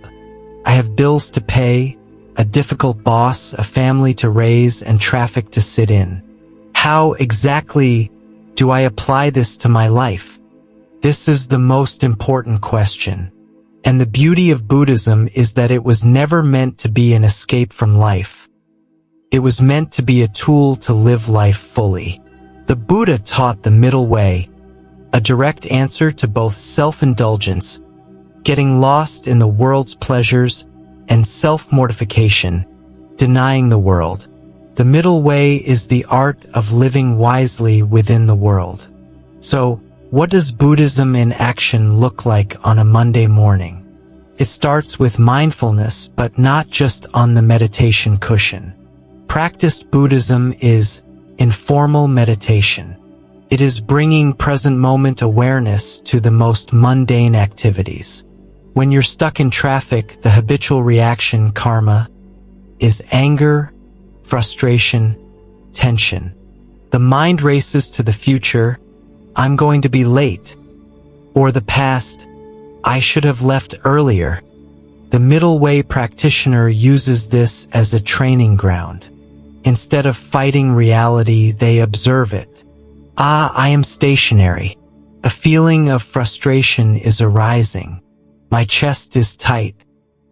I have bills to pay, a difficult boss, a family to raise, and traffic to sit in. How exactly do I apply this to my life? This is the most important question. And the beauty of Buddhism is that it was never meant to be an escape from life. It was meant to be a tool to live life fully. The Buddha taught the middle way, a direct answer to both self-indulgence, getting lost in the world's pleasures, and self-mortification, denying the world. The middle way is the art of living wisely within the world. So, what does Buddhism in action look like on a Monday morning? It starts with mindfulness, but not just on the meditation cushion. Practiced Buddhism is informal meditation. It is bringing present moment awareness to the most mundane activities. When you're stuck in traffic, the habitual reaction, karma, is anger, frustration, tension. The mind races to the future, I'm going to be late, or the past, I should have left earlier. The middle way practitioner uses this as a training ground. Instead of fighting reality, they observe it. I am stationary. A feeling of frustration is arising. My chest is tight.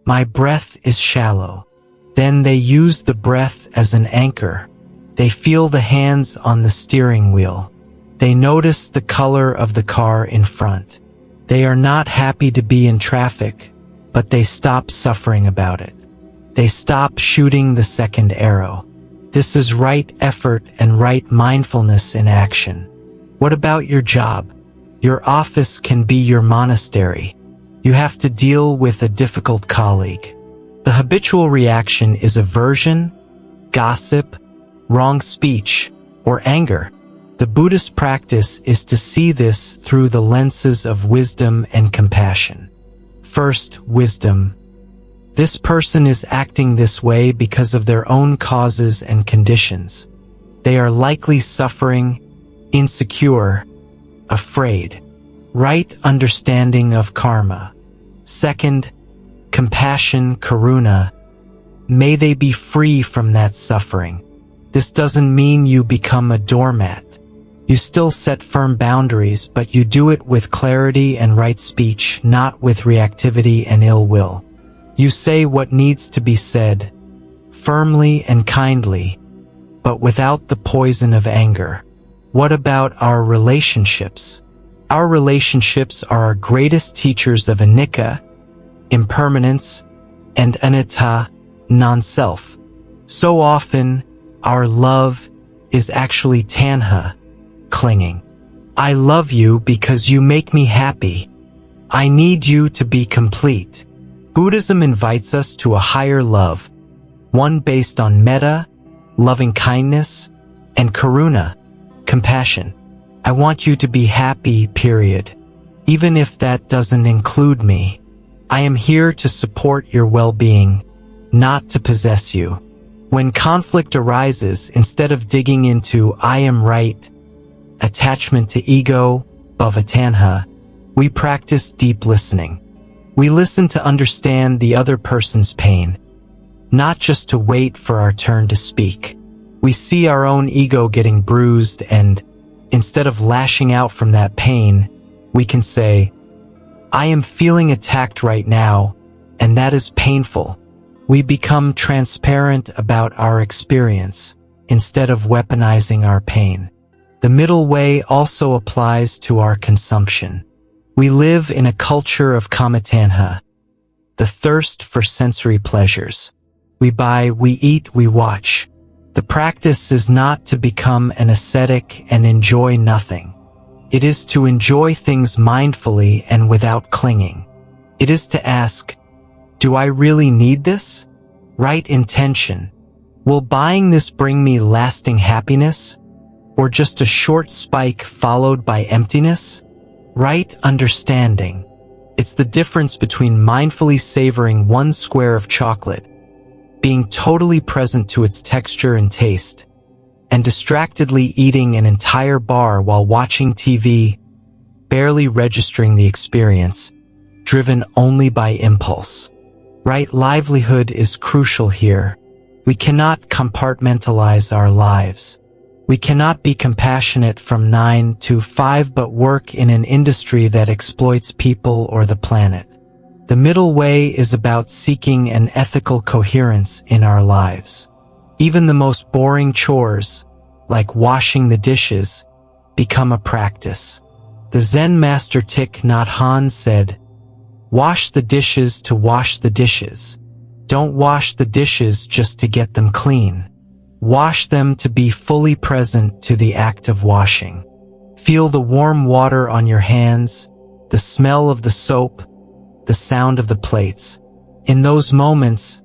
My breath is shallow. Then they use the breath as an anchor. They feel the hands on the steering wheel. They notice the color of the car in front. They are not happy to be in traffic, but they stop suffering about it. They stop shooting the second arrow. This is right effort and right mindfulness in action. What about your job? Your office can be your monastery. You have to deal with a difficult colleague. The habitual reaction is aversion, gossip, wrong speech, or anger. The Buddhist practice is to see this through the lenses of wisdom and compassion. First, wisdom. This person is acting this way because of their own causes and conditions. They are likely suffering, insecure, afraid. Right understanding of karma. Second, compassion, karuna. May they be free from that suffering. This doesn't mean you become a doormat. You still set firm boundaries, but you do it with clarity and right speech, not with reactivity and ill will. You say what needs to be said, firmly and kindly, but without the poison of anger. What about our relationships? Our relationships are our greatest teachers of anicca, impermanence, and anatta, non-self. So often, our love is actually tanha, clinging. I love you because you make me happy. I need you to be complete. Buddhism invites us to a higher love, one based on metta, loving kindness, and karuna, compassion. I want you to be happy, period. Even if that doesn't include me. I am here to support your well-being, not to possess you. When conflict arises, instead of digging into I am right, attachment to ego, bhava-tanha, we practice deep listening. We listen to understand the other person's pain, not just to wait for our turn to speak. We see our own ego getting bruised, and instead of lashing out from that pain, we can say, I am feeling attacked right now, and that is painful. We become transparent about our experience, instead of weaponizing our pain. The middle way also applies to our consumption. We live in a culture of kamatanha, the thirst for sensory pleasures. We buy, we eat, we watch. The practice is not to become an ascetic and enjoy nothing. It is to enjoy things mindfully and without clinging. It is to ask, do I really need this? Right intention. Will buying this bring me lasting happiness? Or just a short spike followed by emptiness? Right understanding. It's the difference between mindfully savoring one square of chocolate, being totally present to its texture and taste, and distractedly eating an entire bar while watching TV, barely registering the experience, driven only by impulse. Right livelihood is crucial here. We cannot compartmentalize our lives. We cannot be compassionate from 9 to 5 but work in an industry that exploits people or the planet. The middle way is about seeking an ethical coherence in our lives. Even the most boring chores, like washing the dishes, become a practice. The Zen master Thich Nhat Hanh said, "Wash the dishes to wash the dishes. Don't wash the dishes just to get them clean. Wash them to be fully present to the act of washing. Feel the warm water on your hands, the smell of the soap, the sound of the plates. In those moments,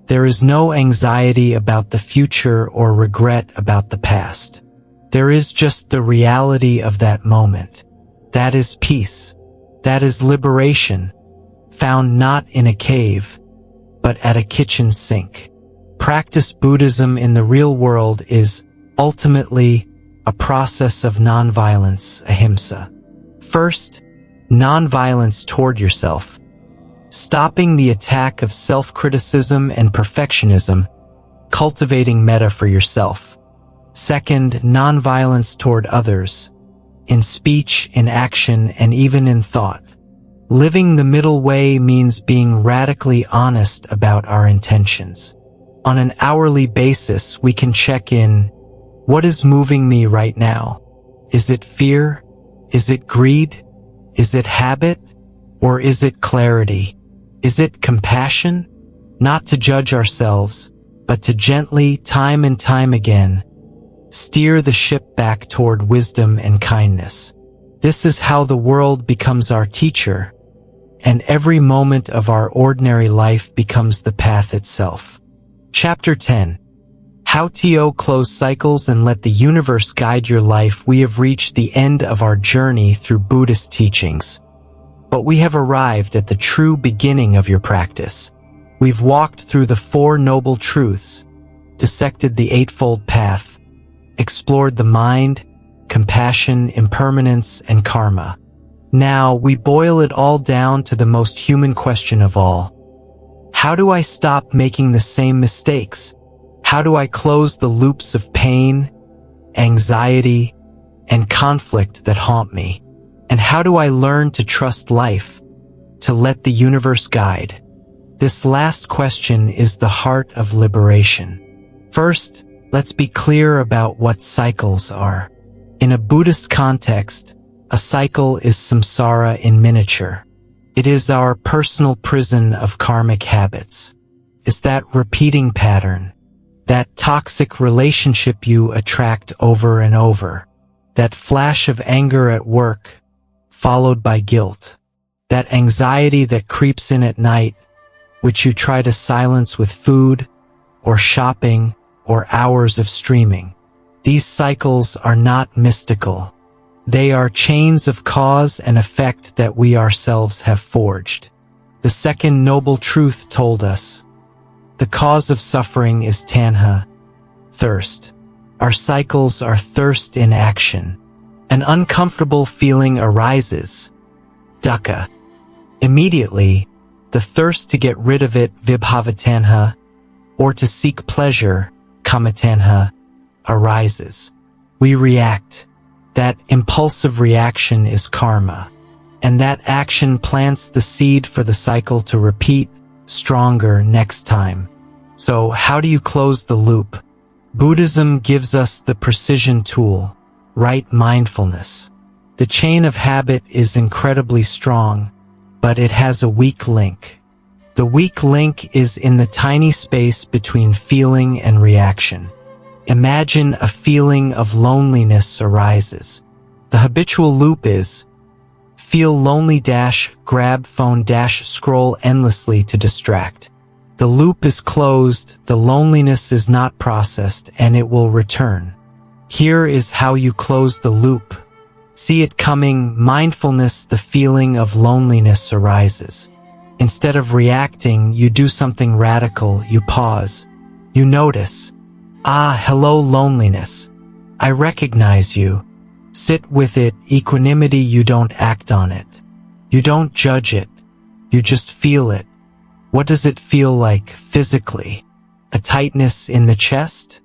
there is no anxiety about the future or regret about the past. There is just the reality of that moment. That is peace. That is liberation, found not in a cave, but at a kitchen sink." Practice Buddhism in the real world is ultimately a process of nonviolence, ahimsa. First, nonviolence toward yourself, stopping the attack of self-criticism and perfectionism, cultivating metta for yourself. Second, nonviolence toward others, in speech, in action, and even in thought. Living the middle way means being radically honest about our intentions. On an hourly basis, we can check in. What is moving me right now? Is it fear? Is it greed? Is it habit? Or is it clarity? Is it compassion? Not to judge ourselves, but to gently, time and time again, steer the ship back toward wisdom and kindness. This is how the world becomes our teacher, and every moment of our ordinary life becomes the path itself. Chapter 10. How to close cycles and let the universe guide your life. We have reached the end of our journey through Buddhist teachings, but we have arrived at the true beginning of your practice. We've walked through the Four Noble Truths, dissected the Eightfold Path, explored the mind, compassion, impermanence, and karma. Now we boil it all down to the most human question of all. How do I stop making the same mistakes? How do I close the loops of pain, anxiety, and conflict that haunt me? And how do I learn to trust life, to let the universe guide? This last question is the heart of liberation. First, let's be clear about what cycles are. In a Buddhist context, a cycle is samsara in miniature. It is our personal prison of karmic habits. It's that repeating pattern, that toxic relationship you attract over and over, that flash of anger at work, followed by guilt, that anxiety that creeps in at night, which you try to silence with food, or shopping, or hours of streaming. These cycles are not mystical. They are chains of cause and effect that we ourselves have forged. The second noble truth told us, the cause of suffering is tanha, thirst. Our cycles are thirst in action. An uncomfortable feeling arises, dukkha. Immediately, the thirst to get rid of it, vibhavatanha, or to seek pleasure, kamatanha, arises. We react. That impulsive reaction is karma, and that action plants the seed for the cycle to repeat stronger next time. So how do you close the loop? Buddhism gives us the precision tool. right mindfulness. The chain of habit is incredibly strong, but it has a weak link. The weak link is in the tiny space between feeling and reaction. Imagine a feeling of loneliness arises. The habitual loop is feel lonely grab phone scroll endlessly to distract. The loop is closed, the loneliness is not processed, and it will return. Here is how you close the loop. See it coming, mindfulness, the feeling of loneliness arises. Instead of reacting, you do something radical, you pause. You notice, hello loneliness. I recognize you. Sit with it, equanimity, you don't act on it. You don't judge it. You just feel it. What does it feel like physically? A tightness in the chest?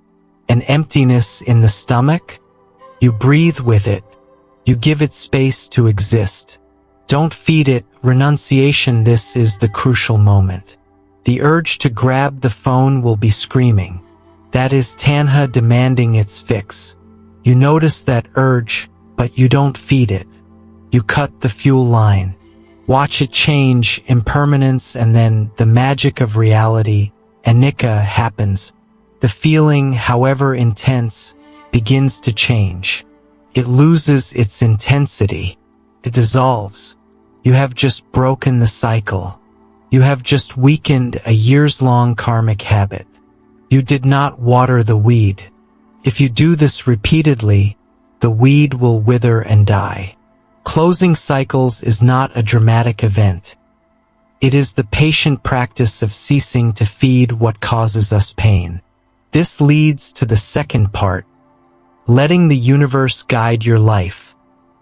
An emptiness in the stomach? You breathe with it. You give it space to exist. Don't feed it, renunciation. This is the crucial moment. The urge to grab the phone will be screaming. That is tanha demanding its fix. You notice that urge, but you don't feed it. You cut the fuel line. Watch it change, impermanence, and then the magic of reality, anicca, happens. The feeling, however intense, begins to change. It loses its intensity. It dissolves. You have just broken the cycle. You have just weakened a years-long karmic habit. You did not water the weed. If you do this repeatedly, the weed will wither and die. Closing cycles is not a dramatic event. It is the patient practice of ceasing to feed what causes us pain. This leads to the second part, letting the universe guide your life.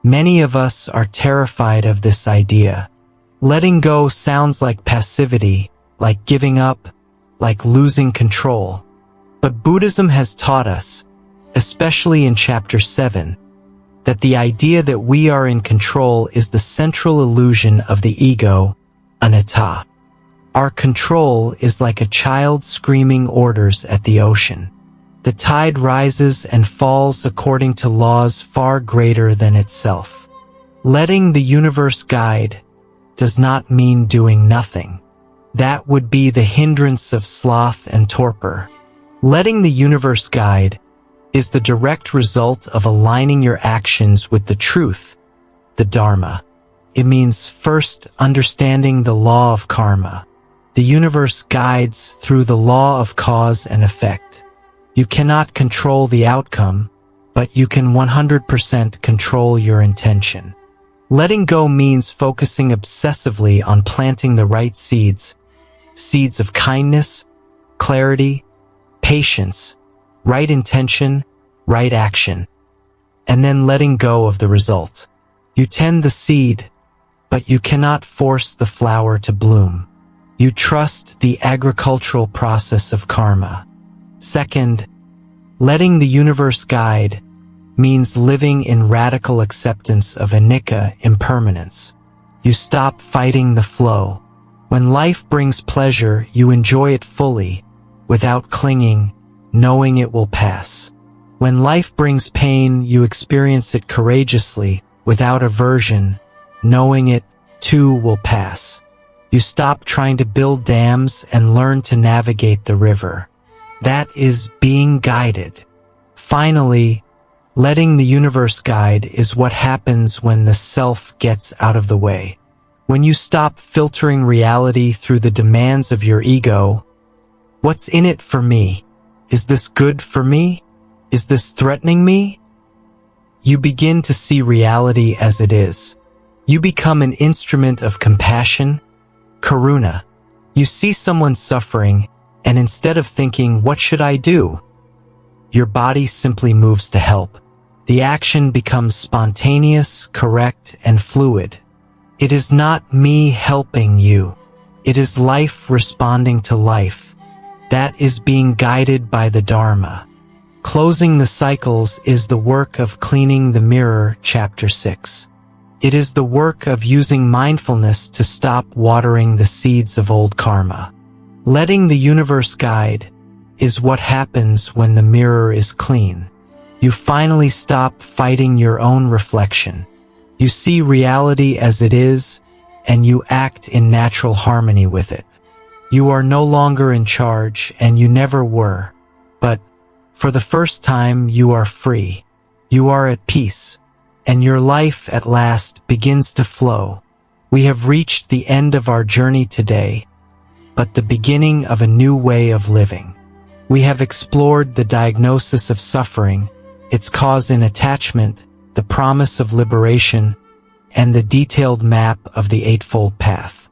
Many of us are terrified of this idea. Letting go sounds like passivity, like giving up, like losing control. But Buddhism has taught us, especially in Chapter 7, that the idea that we are in control is the central illusion of the ego, anatta. Our control is like a child screaming orders at the ocean. The tide rises and falls according to laws far greater than itself. Letting the universe guide does not mean doing nothing. That would be the hindrance of sloth and torpor. Letting the universe guide is the direct result of aligning your actions with the truth, the Dharma. It means first understanding the law of karma. The universe guides through the law of cause and effect. You cannot control the outcome, but you can 100% control your intention. Letting go means focusing obsessively on planting the right seeds, seeds of kindness, clarity, patience, right intention, right action, and then letting go of the result. You tend the seed, but you cannot force the flower to bloom. You trust the agricultural process of karma. Second, letting the universe guide means living in radical acceptance of anicca, impermanence. You stop fighting the flow. When life brings pleasure, you enjoy it fully, without clinging, knowing it will pass. When life brings pain, you experience it courageously, without aversion, knowing it, too, will pass. You stop trying to build dams and learn to navigate the river. That is being guided. Finally, letting the universe guide is what happens when the self gets out of the way. When you stop filtering reality through the demands of your ego, what's in it for me? Is this good for me? Is this threatening me? You begin to see reality as it is. You become an instrument of compassion, karuna. You see someone suffering, and instead of thinking, what should I do? Your body simply moves to help. The action becomes spontaneous, correct, and fluid. It is not me helping you. It is life responding to life. That is being guided by the Dharma. Closing the cycles is the work of cleaning the mirror, Chapter 6. It is the work of using mindfulness to stop watering the seeds of old karma. Letting the universe guide is what happens when the mirror is clean. You finally stop fighting your own reflection. You see reality as it is, and you act in natural harmony with it. You are no longer in charge, and you never were. But for the first time, you are free. You are at peace, and your life at last begins to flow. We have reached the end of our journey today, but the beginning of a new way of living. We have explored the diagnosis of suffering, its cause in attachment, the promise of liberation, and the detailed map of the Eightfold Path.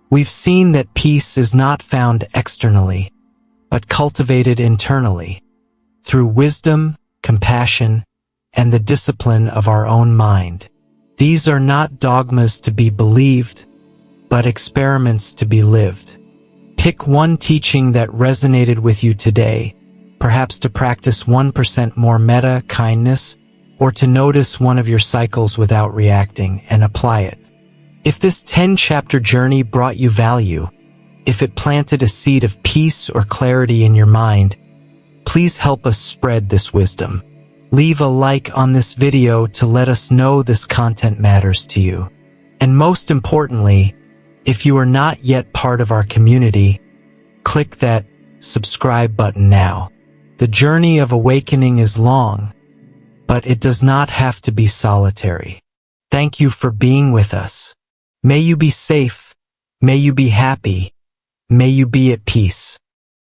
We've seen that peace is not found externally, but cultivated internally, through wisdom, compassion, and the discipline of our own mind. These are not dogmas to be believed, but experiments to be lived. Pick one teaching that resonated with you today, perhaps to practice 1% more metta kindness, or to notice one of your cycles without reacting and apply it. If this 10-chapter journey brought you value, if it planted a seed of peace or clarity in your mind, please help us spread this wisdom. Leave a like on this video to let us know this content matters to you. And most importantly, if you are not yet part of our community, click that subscribe button now. The journey of awakening is long, but it does not have to be solitary. Thank you for being with us. May you be safe, may you be happy, may you be at peace.